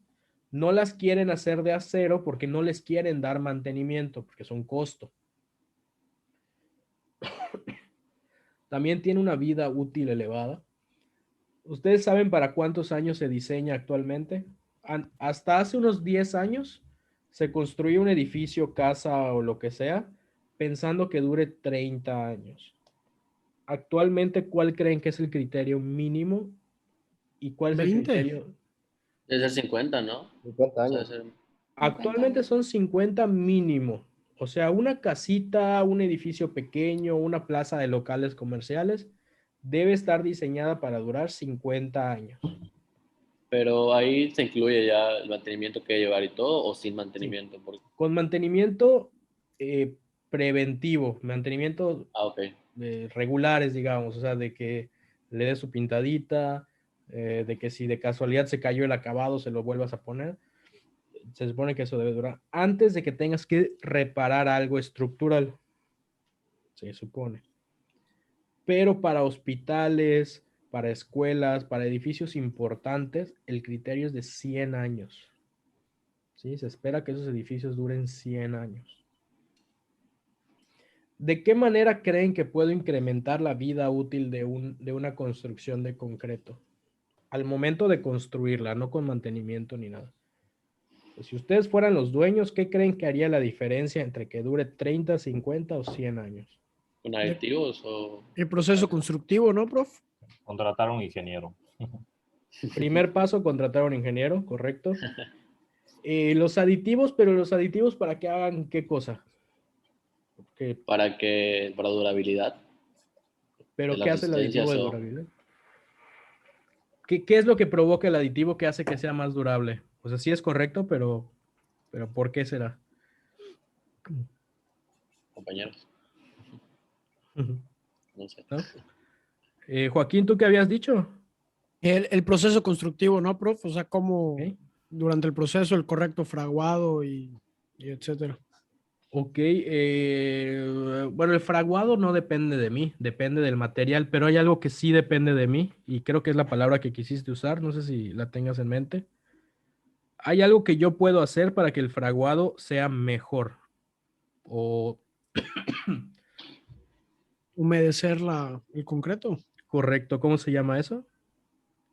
No las quieren hacer de acero porque no les quieren dar mantenimiento, porque son costo. También tiene una vida útil elevada. ¿Ustedes saben para cuántos años se diseña actualmente? Hasta hace unos 10 años se construía un edificio, casa o lo que sea, pensando que dure 30 años. Actualmente, ¿cuál creen que es el criterio mínimo? ¿Y cuál es el
20.
criterio?
Debe ser 50, ¿no?
50
O sea,
años.
debe ser-
Actualmente son 50 mínimo. O sea, una casita, un edificio pequeño, una plaza de locales comerciales debe estar diseñada para durar 50 años.
Pero ahí se incluye ya el mantenimiento que llevar y todo, o sin mantenimiento. Porque...
Con mantenimiento preventivo, mantenimiento
ok.
regulares, digamos, o sea, de que le dé su pintadita, de que si de casualidad se cayó el acabado, se lo vuelvas a poner. Se supone que eso debe durar antes de que tengas que reparar algo estructural, se supone. Pero para hospitales, para escuelas, para edificios importantes, el criterio es de 100 años. ¿Sí? Se espera que esos edificios duren 100 años. ¿De qué manera creen que puedo incrementar la vida útil de una construcción de concreto? Al momento de construirla, no con mantenimiento ni nada. Pues si ustedes fueran los dueños, ¿qué creen que haría la diferencia entre que dure 30, 50 o 100 años?
¿Con aditivos o...?
El proceso constructivo, ¿no, prof?
Contratar a un ingeniero.
Primer paso, contratar a un ingeniero, correcto. Los aditivos, pero los aditivos ¿para que hagan qué cosa?
Para durabilidad.
¿Pero
de
qué
las
hace el aditivo de
resistencias o-
durabilidad? ¿Qué es lo que provoca el aditivo que hace que sea más durable? O sea, sí es correcto, pero ¿por qué será?
compañeros. No sé.
¿No? Joaquín, ¿tú qué habías dicho?
El proceso constructivo, ¿no, prof? O sea, cómo
Ok.
durante el proceso el correcto fraguado y etcétera.
Ok, bueno, el fraguado no depende de mí, depende del material, pero hay algo que sí depende de mí y creo que es la palabra que quisiste usar, no sé si la tengas en mente. Hay algo que yo puedo hacer para que el fraguado sea mejor o
Humedecer el concreto.
correcto, ¿cómo se llama eso?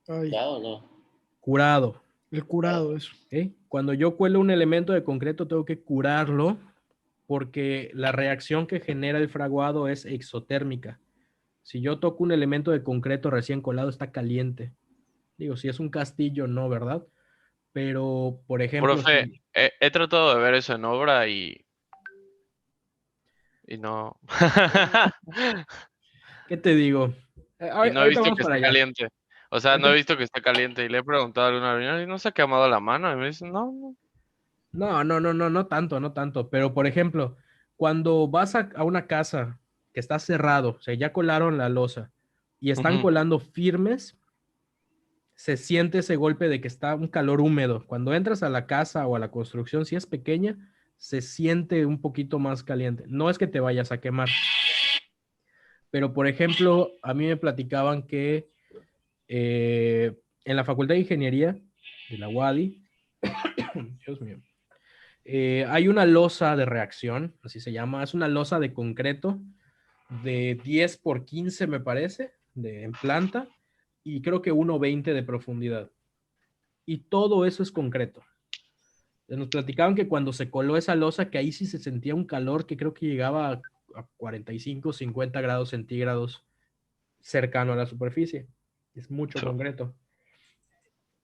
Ay,
¿Claro o no?
Curado.
el curado, eso.
¿Ok? Cuando yo cuelo un elemento de concreto tengo que curarlo porque la reacción que genera el fraguado es exotérmica. Si yo toco un elemento de concreto recién colado, está caliente. Digo, si es un castillo, no, ¿verdad? Pero, por ejemplo,
Profe,
si...
he tratado de ver eso en obra y no.
¿Qué te digo?
Y no he
Ahorita
visto
vamos
que
para
esté
allá.
caliente. O sea, no
Ahorita-
he visto que esté caliente. Y le he preguntado a alguna reunión y no se ha quemado la mano. Y me dicen, no, no.
No tanto, no tanto. Pero, por ejemplo, cuando vas a una casa que está cerrado, o sea, ya colaron la losa y están
Ujú.
colando firmes, se siente ese golpe de que está un calor húmedo. Cuando entras a la casa o a la construcción, si es pequeña, se siente un poquito más caliente. No es que te vayas a quemar, pero por ejemplo, a mí me platicaban que en la Facultad de Ingeniería de la UADY, Dios mío, hay una losa de reacción, así se llama, es una losa de concreto de 10 por 15 me parece, en planta, y creo que 1,20 de profundidad. Y todo eso es concreto. Nos platicaban que cuando se coló esa losa, que ahí sí se sentía un calor que creo que llegaba a 45, 50 grados centígrados cercano a la superficie. Es mucho concreto.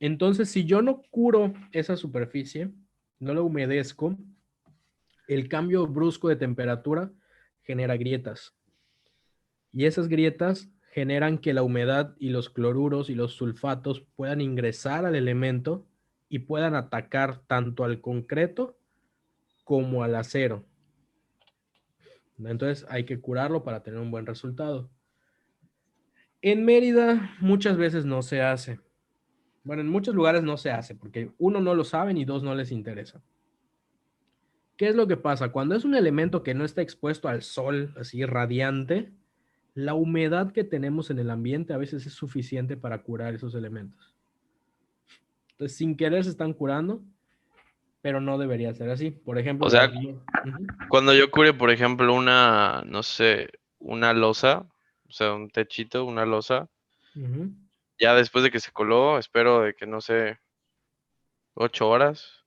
Entonces, si yo no curo esa superficie, no la humedezco, el cambio brusco de temperatura genera grietas. Y esas grietas generan que la humedad y los cloruros y los sulfatos puedan ingresar al elemento y puedan atacar tanto al concreto como al acero. Entonces hay que curarlo para tener un buen resultado. En Mérida muchas veces no se hace. Bueno, en muchos lugares no se hace porque uno no lo saben y dos no les interesa. ¿Qué es lo que pasa? Cuando es un elemento que no está expuesto al sol así radiante, la humedad que tenemos en el ambiente a veces es suficiente para curar esos elementos. Entonces, sin querer se están curando, pero no debería ser así. Por ejemplo,
O sea, cuando yo cure, por ejemplo, una, no sé, una losa, o sea, un techito, una losa,
Ujú,
ya después de que se coló, espero de que, no sé, 8 horas,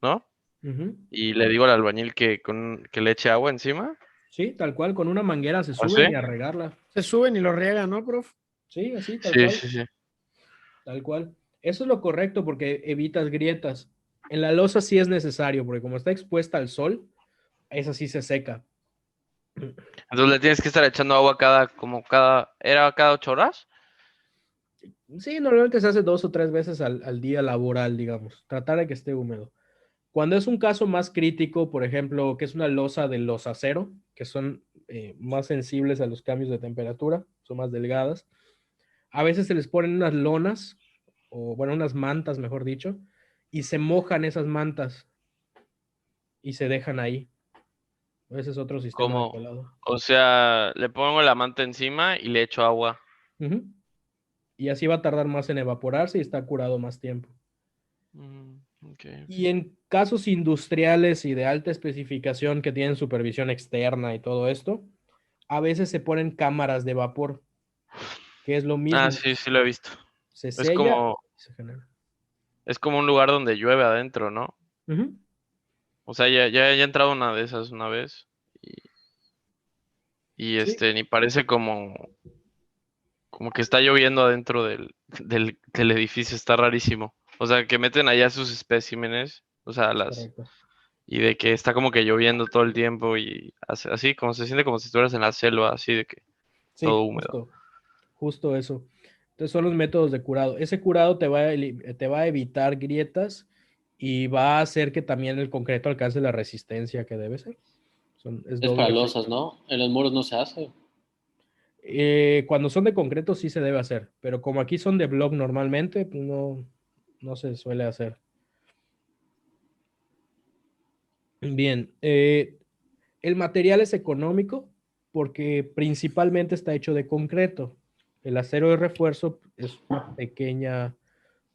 ¿no?
ujú.
Y le digo al albañil que le eche agua encima.
Sí, tal cual, con una manguera se
¿Ah, sí?
suben y a regarla.
Se suben y lo riegan, ¿no, prof?
Sí, así, tal
Sí,
cual.
sí, sí.
Tal cual. Eso es lo correcto porque evitas grietas. En la losa sí es necesario porque como está expuesta al sol, esa sí se seca.
Entonces le tienes que estar echando agua ¿era cada 8 horas?
Sí, normalmente se hace 2 o 3 veces al día laboral, digamos. Tratar de que esté húmedo. Cuando es un caso más crítico, por ejemplo, que es una losa de los acero, que son más sensibles a los cambios de temperatura, son más delgadas, a veces se les ponen unas lonas, o bueno, unas mantas, mejor dicho, y se mojan esas mantas y se dejan ahí. Ese es otro sistema de
¿Cómo?
colado.
O sea, le pongo la manta encima y le echo agua.
Ujú. Y así va a tardar más en evaporarse y está curado más tiempo.
Ok,
Y
ok.
en casos industriales y de alta especificación que tienen supervisión externa y todo esto, a veces se ponen cámaras de vapor, que es lo
Ah,
mismo.
sí, sí lo he visto.
Se
Es
sella
como,
y se genera.
es como un lugar donde llueve adentro, ¿no?
Ujú.
O sea, ya he entrado a una de esas una vez y
Sí,
ni parece como que está lloviendo adentro del edificio, está rarísimo. O sea, que meten allá sus especímenes, o sea,
es correcto.
y de que está como que lloviendo todo el tiempo y así, como se siente como si estuvieras en la selva, así de que todo
Sí,
húmedo.
justo eso. Entonces son los métodos de curado. Ese curado te va a evitar grietas y va a hacer que también el concreto alcance la resistencia que debe ser. Es
Es para
doble
losas,
efecto.
¿no? En los muros no se hace.
Cuando son de concreto sí se debe hacer, pero como aquí son de block normalmente, pues no se suele hacer. Bien, el material es económico porque principalmente está hecho de concreto. El acero de refuerzo es una pequeña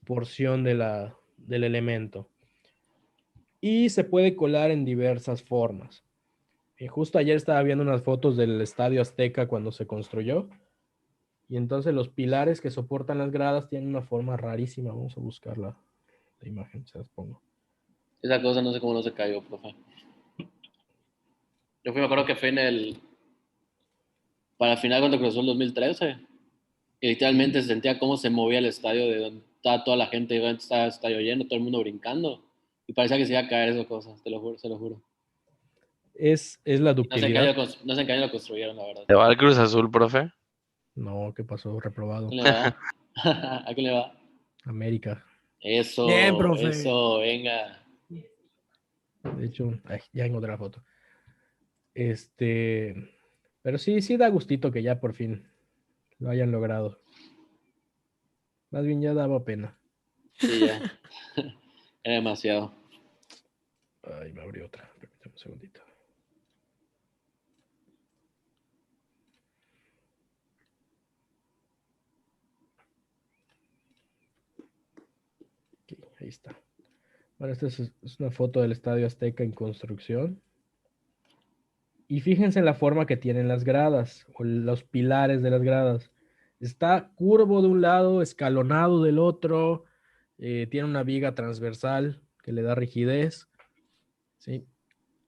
porción del elemento y se puede colar en diversas formas. Justo ayer estaba viendo unas fotos del Estadio Azteca cuando se construyó y entonces los pilares que soportan las gradas tienen una forma rarísima. Vamos a buscar la imagen, se las pongo.
Esa cosa no sé cómo no se cayó, profe. Me acuerdo que fue para el final contra Cruz Azul 2013. Y literalmente se sentía cómo se movía el estadio de donde estaba toda la gente, estaba el estadio lleno, todo el mundo brincando. Y parecía que se iba a caer esas cosas, te lo juro, se lo juro.
Es la
No sé en qué año,
ductilidad.
no sé en qué año lo construyeron, la verdad.
¿Le va al Cruz Azul, profe?
No, ¿qué pasó? Reprobado.
¿A quién le va? ¿A quién le va?
América.
Bien,
Eso,
profe.
eso, venga.
De hecho, ya encontré la foto. Pero sí da gustito que ya por fin lo hayan logrado. Más bien ya daba pena.
Sí, ya. Era demasiado.
Ay, me abrió otra. Permítame un segundito. Ok, ahí está. Bueno, esta es una foto del Estadio Azteca en construcción. Y fíjense en la forma que tienen las gradas o los pilares de las gradas. Está curvo de un lado, escalonado del otro. Tiene una viga transversal que le da rigidez. ¿Sí?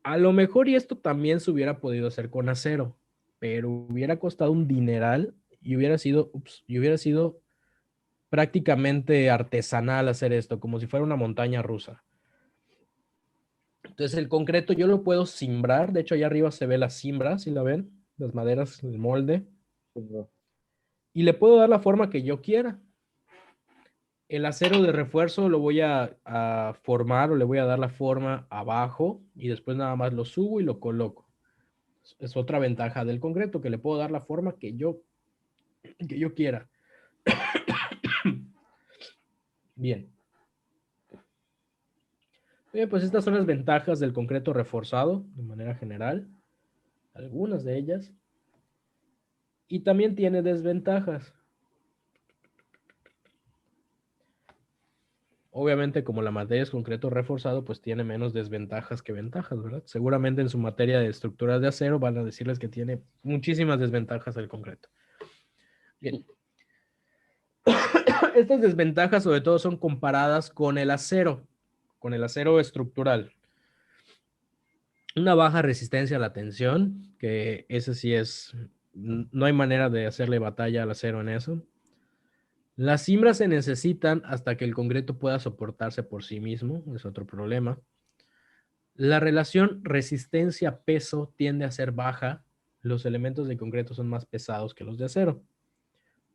A lo mejor y esto también se hubiera podido hacer con acero, pero hubiera costado un dineral y hubiera sido prácticamente artesanal hacer esto, como si fuera una montaña rusa. Entonces el concreto yo lo puedo cimbrar, de hecho allá arriba se ve la cimbra, si la ven, las maderas, el molde, y le puedo dar la forma que yo quiera. El acero de refuerzo lo voy a formar o le voy a dar la forma abajo y después nada más lo subo y lo coloco. Es otra ventaja del concreto, que le puedo dar la forma que yo quiera. Bien. Bien, pues estas son las ventajas del concreto reforzado de manera general, algunas de ellas. Y también tiene desventajas. Obviamente, como la materia es concreto reforzado, pues tiene menos desventajas que ventajas, ¿verdad? Seguramente en su materia de estructuras de acero van a decirles que tiene muchísimas desventajas el concreto. Bien. Estas desventajas sobre todo son comparadas con el acero estructural. Una baja resistencia a la tensión, que ese sí no hay manera de hacerle batalla al acero en eso. Las cimbras se necesitan hasta que el concreto pueda soportarse por sí mismo, es otro problema. La relación resistencia-peso tiende a ser baja. Los elementos de concreto son más pesados que los de acero.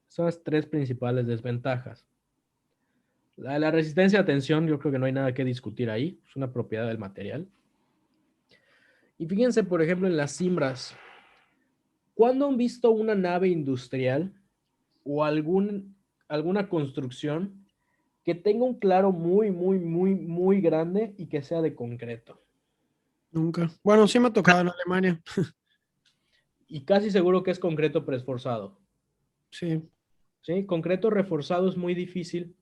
Son las tres principales desventajas. La resistencia a tensión, yo creo que no hay nada que discutir ahí. Es una propiedad del material. Y fíjense, por ejemplo, en las cimbras. ¿Cuándo han visto una nave industrial o alguna construcción que tenga un claro muy, muy, muy, muy grande y que sea de concreto?
Nunca. Bueno, sí me ha tocado en Alemania.
Y casi seguro que es concreto preesforzado.
Sí.
¿Sí? Concreto reforzado es muy difícil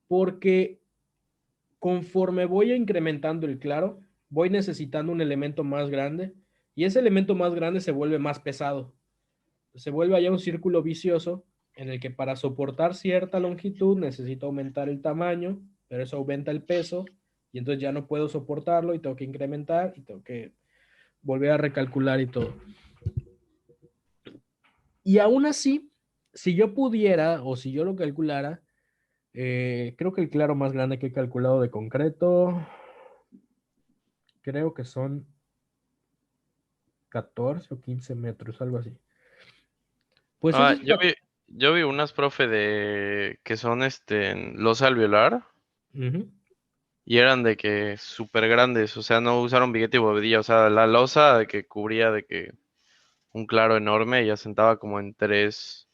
porque conforme voy incrementando el claro, voy necesitando un elemento más grande y ese elemento más grande se vuelve más pesado. Se vuelve allá un círculo vicioso en el que para soportar cierta longitud necesito aumentar el tamaño, pero eso aumenta el peso y entonces ya no puedo soportarlo y tengo que incrementar y tengo que volver a recalcular y todo. Y aún así, si yo pudiera o si yo lo calculara, creo que el claro más grande que he calculado de concreto, creo que son 14 o 15 metros, algo así. Pues
yo vi unas, profe, que son losa alveolar y eran de que súper grandes, o sea, no usaron billete y bobedilla, o sea, la losa de que cubría de que un claro enorme y asentaba como en tres,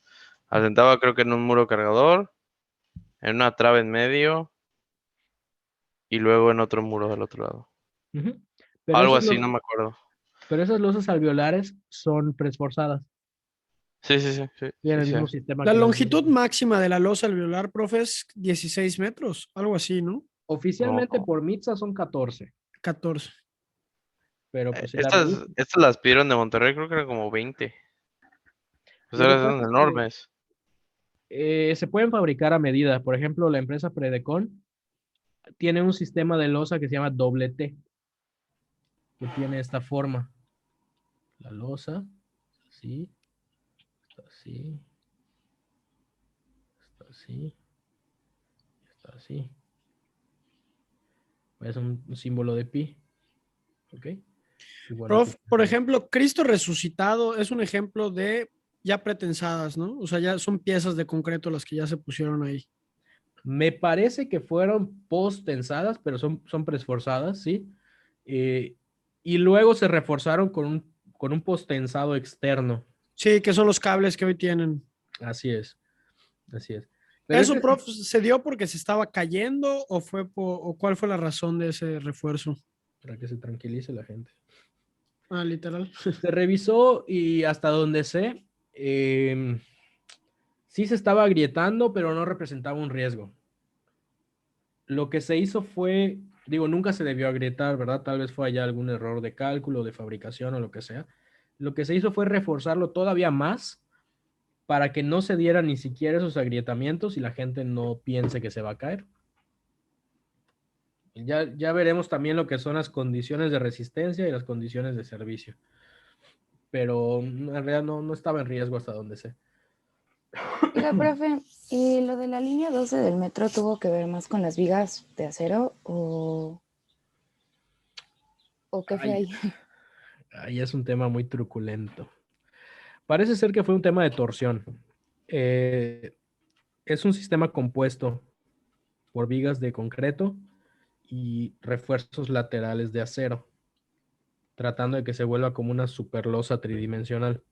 asentaba creo que en un muro cargador, en una trave en medio y luego en otro muro del otro lado.
Pero
Algo
esas
así,
lo-
no me acuerdo.
Pero esas losas alveolares son preesforzadas.
Sí, sí, sí, sí,
Tienen
sí,
el
sí.
mismo sistema
La
que las
longitud
mías.
máxima de la losa alveolar, profe, es 16 metros, algo así, ¿no?
Oficialmente
No.
por MITSA son 14,
14.
pero pues si la
Estas,
revisas,
estas las pidieron de Monterrey, creo que eran como 20. Pues
lo que
ahora
pasa
son
es que
enormes.
se pueden fabricar a medida. Por ejemplo, la empresa Predecon tiene un sistema de losa que se llama doble T, que tiene esta forma. La losa, así, está así, está así, está así. Es un símbolo de pi, ¿ok? Igual aquí.
Prof, por ejemplo, Cristo resucitado es un ejemplo de ya pretensadas, ¿no? O sea, ya son piezas de concreto las que ya se pusieron ahí.
Me parece que fueron post-tensadas, pero son preesforzadas, ¿sí? Y luego se reforzaron con un post-tensado externo.
Sí, que son los cables que hoy tienen.
Así es, así es. Pero
¿Eso,
este
prof, se dio porque se estaba cayendo o o cuál fue la razón de ese refuerzo?
para que se tranquilice la gente.
Ah, literal.
Se revisó y hasta donde sé, sí se estaba agrietando, pero no representaba un riesgo. Lo que se hizo fue, digo, nunca se debió agrietar, ¿verdad? Tal vez fue allá algún error de cálculo, de fabricación o lo que sea. Lo que se hizo fue reforzarlo todavía más para que no se dieran ni siquiera esos agrietamientos y la gente no piense que se va a caer. Ya veremos también lo que son las condiciones de resistencia y las condiciones de servicio. Pero en realidad no estaba en riesgo hasta donde sé.
Oiga, profe, ¿y lo de la línea 12 del metro tuvo que ver más con las vigas de acero o qué fue ahí?
Ahí es un tema muy truculento. Parece ser que fue un tema de torsión. Es un sistema compuesto por vigas de concreto y refuerzos laterales de acero, tratando de que se vuelva como una superlosa tridimensional.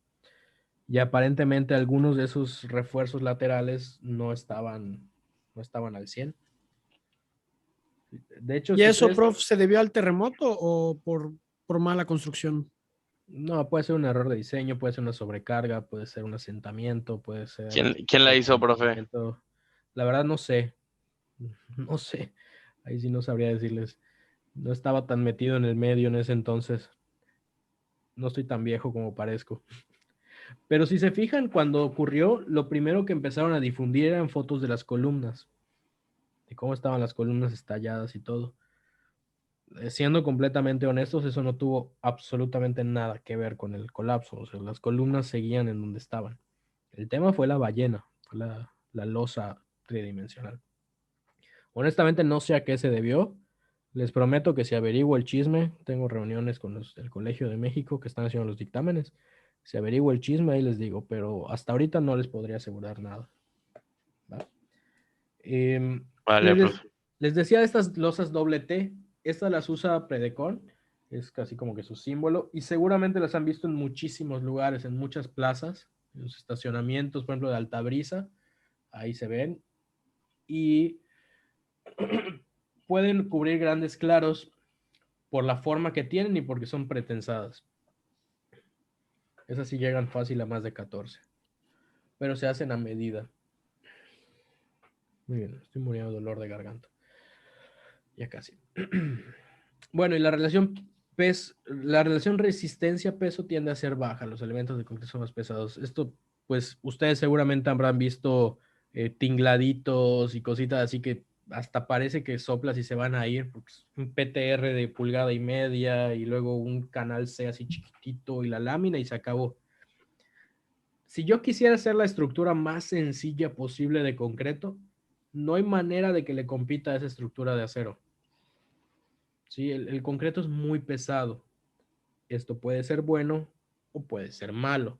Y aparentemente algunos de esos refuerzos laterales no estaban al 100. De hecho,
¿Y
si
eso,
ustedes...
prof, se debió al terremoto o por mala construcción?
No, puede ser un error de diseño, puede ser una sobrecarga, puede ser un asentamiento, puede ser...
¿Quién la hizo, profe?
La verdad no sé. No sé. Ahí sí no sabría decirles. No estaba tan metido en el medio en ese entonces. No estoy tan viejo como parezco. Pero si se fijan, cuando ocurrió, lo primero que empezaron a difundir eran fotos de las columnas, de cómo estaban las columnas estalladas y todo. Siendo completamente honestos, eso no tuvo absolutamente nada que ver con el colapso. O sea, las columnas seguían en donde estaban. El tema fue la ballena, fue la losa tridimensional. Honestamente, no sé a qué se debió. Les prometo que si averiguo el chisme, tengo reuniones con el Colegio de México que están haciendo los dictámenes. Si averiguo el chisme, ahí les digo, pero hasta ahorita no les podría asegurar nada. ¿Va?
Vale,
Les,
profe.
les decía estas losas doble T, estas las usa Predecon, es casi como que su símbolo, y seguramente las han visto en muchísimos lugares, en muchas plazas, en los estacionamientos, por ejemplo, de Altabrisa, ahí se ven, y pueden cubrir grandes claros por la forma que tienen y porque son pretensadas. Esas sí llegan fácil a más de 14, pero se hacen a medida. Muy bien, estoy muriendo de dolor de garganta. Ya casi. Bueno, y la relación resistencia-peso tiende a ser baja. Los elementos de concreto son más pesados. Esto, pues, ustedes seguramente habrán visto tingladitos y cositas así que hasta parece que soplas y se van a ir. Porque es un PTR de pulgada y media y luego un canal C así chiquitito y la lámina y se acabó. Si yo quisiera hacer la estructura más sencilla posible de concreto, no hay manera de que le compita a esa estructura de acero. ¿Sí? El concreto es muy pesado. Esto puede ser bueno o puede ser malo.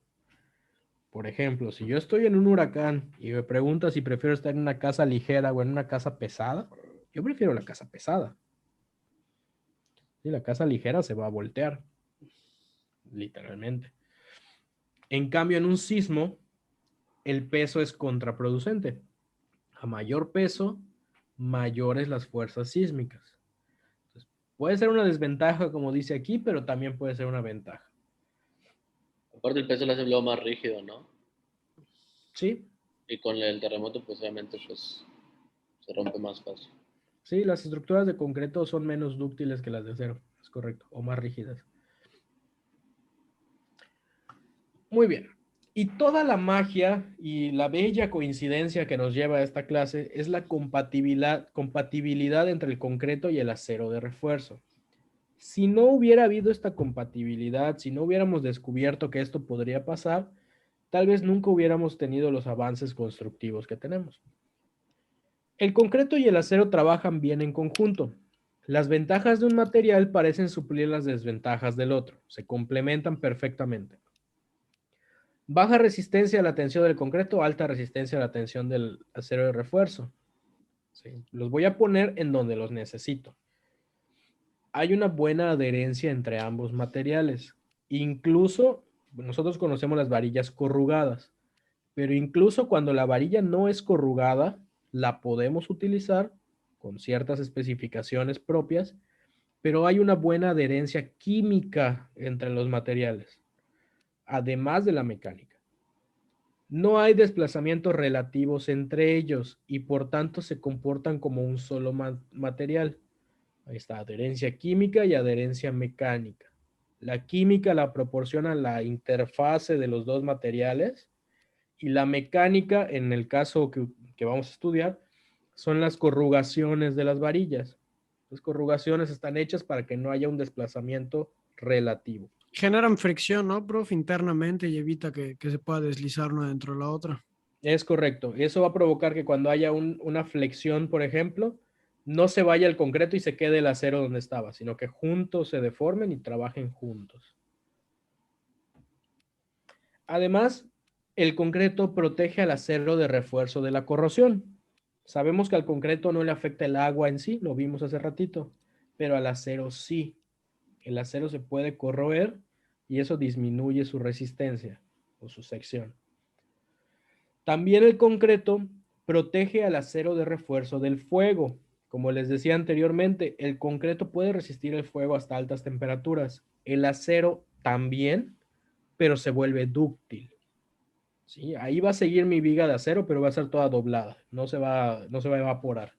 Por ejemplo, si yo estoy en un huracán y me preguntas si prefiero estar en una casa ligera o en una casa pesada, yo prefiero la casa pesada. Y la casa ligera se va a voltear, literalmente. En cambio, en un sismo, el peso es contraproducente. A mayor peso, mayores las fuerzas sísmicas. Entonces, Puede ser una desventaja, como dice aquí, pero también puede ser una ventaja.
Aparte el peso lo hace luego más rígido, ¿no?
Sí,
Y con el terremoto, pues obviamente, pues se rompe más fácil.
sí, las estructuras de concreto son menos dúctiles que las de acero, es correcto, o más rígidas. Muy bien. Y toda la magia y la bella coincidencia que nos lleva a esta clase es la compatibilidad entre el concreto y el acero de refuerzo. Si no hubiera habido esta compatibilidad, si no hubiéramos descubierto que esto podría pasar, tal vez nunca hubiéramos tenido los avances constructivos que tenemos. El concreto y el acero trabajan bien en conjunto. Las ventajas de un material parecen suplir las desventajas del otro, se complementan perfectamente. Baja resistencia a la tensión del concreto, alta resistencia a la tensión del acero de refuerzo. Sí, los voy a poner en donde los necesito. Hay una buena adherencia entre ambos materiales. Incluso, nosotros conocemos las varillas corrugadas, pero incluso cuando la varilla no es corrugada, la podemos utilizar con ciertas especificaciones propias, pero hay una buena adherencia química entre los materiales, además de la mecánica. No hay desplazamientos relativos entre ellos y por tanto se comportan como un solo material. Ahí está, adherencia química y adherencia mecánica. La química la proporciona la interfase de los dos materiales y la mecánica, en el caso que vamos a estudiar, son las corrugaciones de las varillas. Las corrugaciones están hechas para que no haya un desplazamiento relativo.
Generan fricción, ¿no, prof? Internamente y evita que se pueda deslizar una dentro de la otra.
Es correcto. Eso va a provocar que cuando haya una flexión, por ejemplo, no se vaya el concreto y se quede el acero donde estaba, sino que juntos se deformen y trabajen juntos. Además, el concreto protege al acero de refuerzo de la corrosión. Sabemos que al concreto no le afecta el agua en sí, lo vimos hace ratito, pero al acero sí. El acero se puede corroer y eso disminuye su resistencia o su sección. También el concreto protege al acero de refuerzo del fuego. Como les decía anteriormente, el concreto puede resistir el fuego hasta altas temperaturas. El acero también, pero se vuelve dúctil. ¿Sí? Ahí va a seguir mi viga de acero, pero va a ser toda doblada. No se va a evaporar.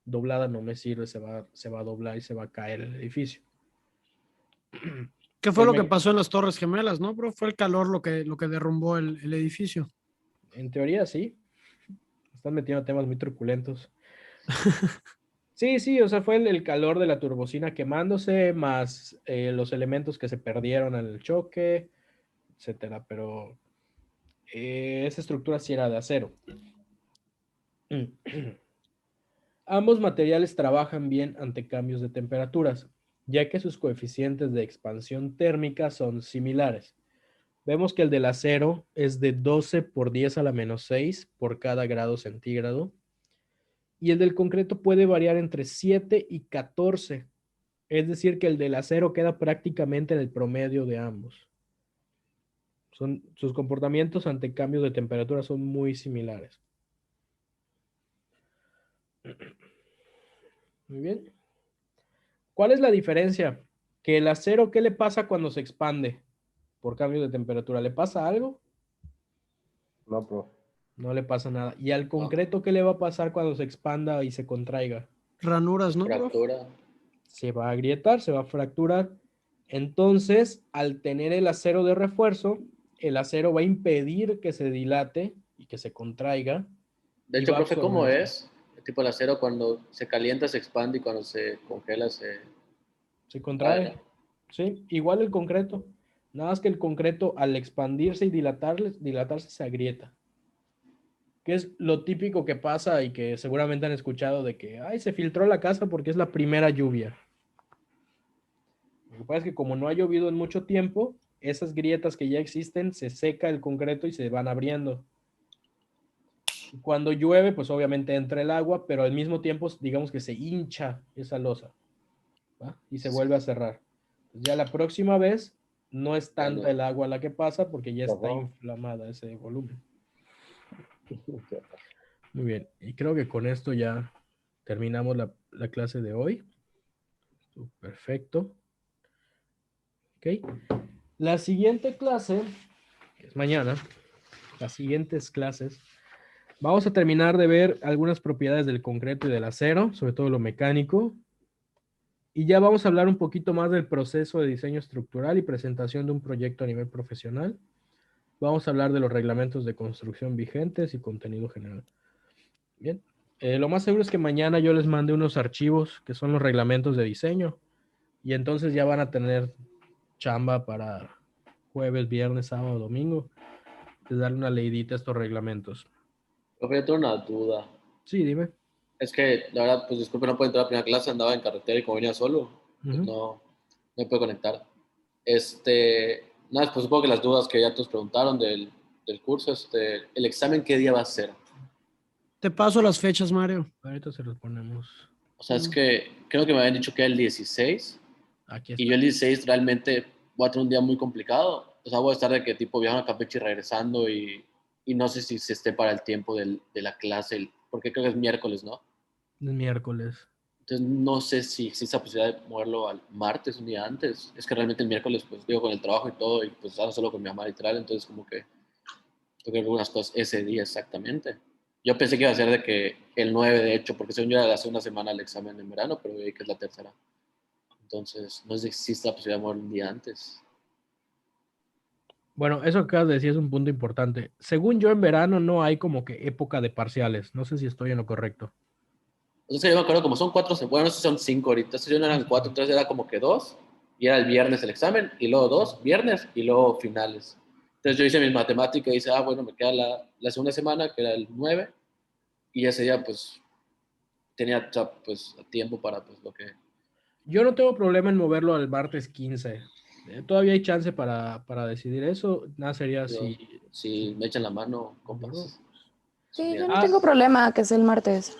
Doblada no me sirve, se va a doblar y se va a caer el edificio.
¿Qué fue lo que pasó en las Torres Gemelas, no, bro? Fue el calor lo que derrumbó el edificio.
En teoría, sí. Están metiendo temas muy truculentos. Sí, o sea, fue el calor de la turbocina quemándose, más los elementos que se perdieron en el choque, etcétera. Pero esa estructura sí era de acero. Ambos materiales trabajan bien ante cambios de temperaturas, ya que sus coeficientes de expansión térmica son similares. Vemos que el del acero es de 12 por 10 a la menos 6 por cada grado centígrado, y el del concreto puede variar entre 7 y 14. Es decir, que el del acero queda prácticamente en el promedio de ambos. Sus comportamientos ante cambios de temperatura son muy similares. Muy bien. ¿Cuál es la diferencia? Que el acero, ¿qué le pasa cuando se expande por cambio de temperatura? ¿Le pasa algo?
No, prof.
No le pasa nada. ¿Y al concreto qué le va a pasar cuando se expanda y se contraiga?
Ranuras, ¿no, prof?
Fractura.
Se va a agrietar, se va a fracturar. Entonces, al tener el acero de refuerzo, el acero va a impedir que se dilate y que se contraiga.
De
y
hecho,
va a
profe, ¿cómo
absorber.
es? El tipo el acero cuando se calienta se expande y cuando se congela se...
Se contrae. Sí, igual el concreto. Nada más que el concreto al expandirse y dilatarse se agrieta. Que es lo típico que pasa y que seguramente han escuchado de que, ay, se filtró la casa porque es la primera lluvia. Lo que pasa es que como no ha llovido en mucho tiempo, esas grietas que ya existen, se seca el concreto y se van abriendo. Y cuando llueve, pues obviamente entra el agua, pero al mismo tiempo, digamos que se hincha esa losa, ¿va? Y se vuelve a cerrar. Ya la próxima vez no es tanta el agua la que pasa porque ya está inflamada ese volumen. Muy bien, y creo que con esto ya terminamos la clase de hoy. Perfecto. Ok. La siguiente clase, que es mañana, las siguientes clases, vamos a terminar de ver algunas propiedades del concreto y del acero, sobre todo lo mecánico. Y ya vamos a hablar un poquito más del proceso de diseño estructural y presentación de un proyecto a nivel profesional. Vamos a hablar de los reglamentos de construcción vigentes y contenido general. Bien. Lo más seguro es que mañana yo les mande unos archivos que son los reglamentos de diseño. Y entonces ya van a tener chamba para jueves, viernes, sábado, domingo. De darle una leidita a estos reglamentos.
Profe, yo tengo una duda.
Sí, dime.
Es que, la verdad, pues disculpe, no puedo entrar a la primera clase, andaba en carretera y como venía solo, pues
Ujú.
no me puedo conectar. Nada, pues supongo que las dudas que ya todos preguntaron del curso, el examen, ¿qué día va a ser?
Te paso las fechas, Mario.
Ahorita se los ponemos.
O sea, es que creo que me habían dicho que era el 16,
Aquí
y
está.
yo el 16 realmente voy a tener un día muy complicado. O sea, voy a estar de que tipo viajando a Campeche y regresando y no sé si se esté para el tiempo de la clase, porque creo que es miércoles, ¿no?
El miércoles.
Entonces no sé si existe la posibilidad de moverlo al martes, un día antes. Es que realmente el miércoles, pues digo, con el trabajo y todo, y pues ando solo con mi mamá literal, entonces como que tengo que ver algunas cosas ese día exactamente. Yo pensé que iba a ser de que el 9 de hecho, porque según yo era hace una semana el examen en verano, pero vi que es la tercera. Entonces, no sé si existe la posibilidad de moverlo un día antes.
Bueno, eso que acabas de decir es un punto importante. Según yo, en verano no hay como que época de parciales. No sé si estoy en lo correcto.
Entonces yo me acuerdo como son 4, bueno, no sé si son 5 ahorita, si no eran 4, entonces era como que 2, y era el viernes el examen, y luego 2, viernes, y luego finales. Entonces yo hice mis matemáticas y dice, bueno, me queda la segunda semana, que era el 9, y ese día pues tenía pues tiempo para pues lo que...
Yo no tengo problema en moverlo al martes 15. Todavía hay chance para decidir eso. Nada sería
Digo,
si...
si me echan la mano,
Yo,
compas.
Sí, yo
Bien.
no
Ah,
tengo problema que sea el martes.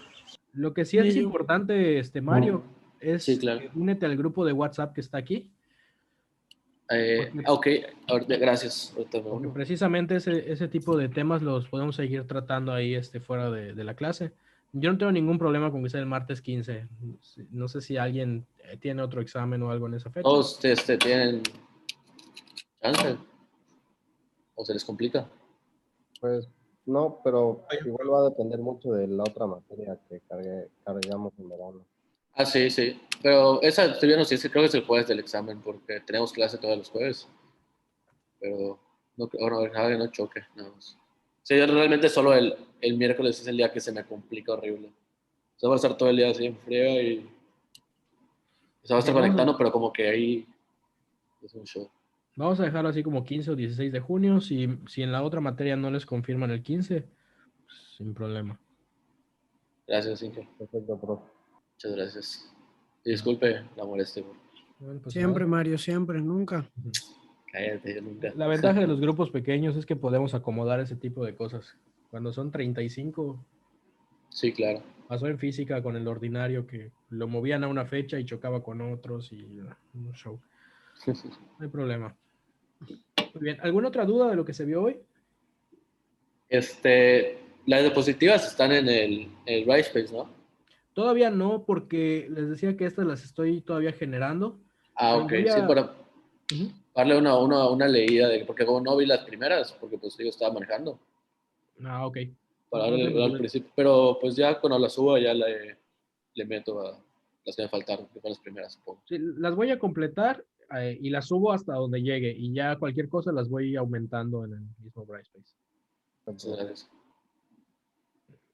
lo que sí es importante, Mario,
Sí,
es
claro.
únete al grupo de WhatsApp que está aquí. Porque,
Ok, gracias. Ahorita me
porque
uno.
precisamente ese tipo de temas los podemos seguir tratando ahí fuera de la clase. Yo no tengo ningún problema con que sea el martes 15. No sé si alguien tiene otro examen o algo en esa fecha.
Todos tienen chance, o se les complica.
Pues no, pero
Ay,
igual va a depender mucho de la otra materia que cargamos en verano.
Ah, sí, sí. Pero esa, estoy viendo si es que creo que es el jueves del examen, porque tenemos clase todos los jueves. Pero no, ojalá que no choque, nada más. Sí, yo realmente solo el miércoles es el día que se me complica horrible. O sea, voy a estar todo el día así en friega y se va a
Ok,
estar conectando, pero como que ahí es un show.
vamos a dejarlo así como 15 o 16 de junio. Si en la otra materia no les confirman el 15, pues, sin problema.
Gracias, Inge.
Perfecto, profe.
Muchas gracias. Y disculpe la molestia.
Bueno, pues
Siempre,
nada.
Mario, siempre, nunca.
Cállate, yo nunca.
La ventaja de los grupos pequeños es que podemos acomodar ese tipo de cosas. Cuando son 35,
Sí, claro.
pasó en física con el ordinario que lo movían a una fecha y chocaba con otros y un show. No hay problema. Muy bien. ¿Alguna otra duda de lo que se vio hoy?
Las diapositivas están en el Brightspace, ¿no?
Todavía no, porque les decía que estas las estoy todavía generando.
Ah,
Pero
ok.
voy
Sí,
a...
para
Ujú.
darle una leída, porque como no vi las primeras, porque pues yo estaba manejando,
Ah, ok.
para
No te
darle al
preocupes.
principio. Pero pues ya cuando las suba ya le meto a las que me faltaron, que fueron las primeras, supongo.
Sí, las voy a completar y las subo hasta donde llegue. Y ya cualquier cosa las voy aumentando en el mismo Brightspace.
Muchas gracias.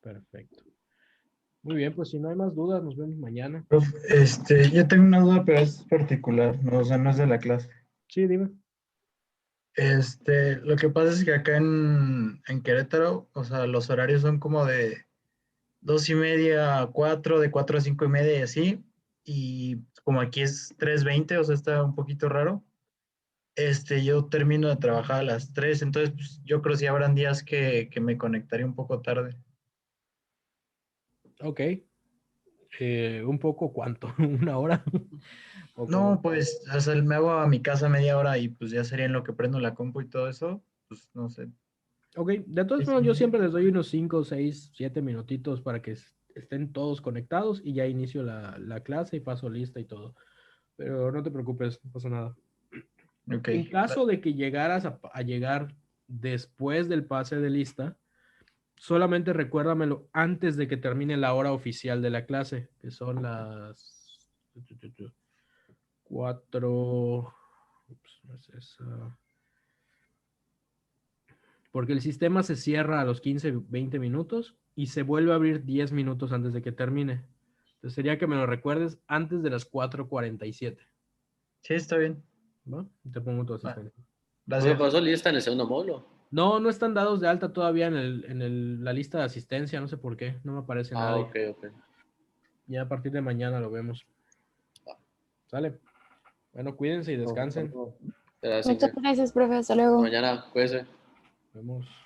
Perfecto. Muy bien, pues si no hay más dudas, nos vemos mañana.
Yo tengo una duda, pero es particular, no, o sea, no es de la clase.
Sí, dime.
Lo que pasa es que acá en Querétaro, o sea, los horarios son como de 2:30 a 4, de 4 a 5:30 y así, y como aquí es 3:20, o sea, está un poquito raro. Yo termino de trabajar a las 3, entonces pues, yo creo que sí habrán días que me conectaré un poco tarde.
Ok. ¿Un poco cuánto? ¿Una hora? ¿O cómo?
No, pues, o sea, me hago a mi casa media hora y pues ya sería en lo que prendo la compu y todo eso, pues no sé.
Ok, de todas formas, yo siempre les doy unos 5, 6, 7 minutitos para que estén todos conectados y ya inicio la clase y paso lista y todo. Pero no te preocupes, no pasa nada.
Ok.
En caso de que llegaras a llegar después del pase de lista, solamente recuérdamelo antes de que termine la hora oficial de la clase, que son las 4. Ups, no es esa. Porque el sistema se cierra a los 15, 20 minutos y se vuelve a abrir 10 minutos antes de que termine. Entonces sería que me lo recuerdes antes de las 4:47.
Sí, está bien.
¿Va? Te pongo tu
Va,
asistencia.
Bueno,
gracias.
pero Sol ya está en el segundo módulo.
No están dados de alta todavía la lista de asistencia, no sé por qué, no me aparece nadie.
Ok.
Ya a partir de mañana lo vemos.
Va.
¿Sale? Bueno, cuídense y descansen.
Gracias.
Muchas gracias, profe. Hasta luego.
Mañana, cuídese.
Nos vemos.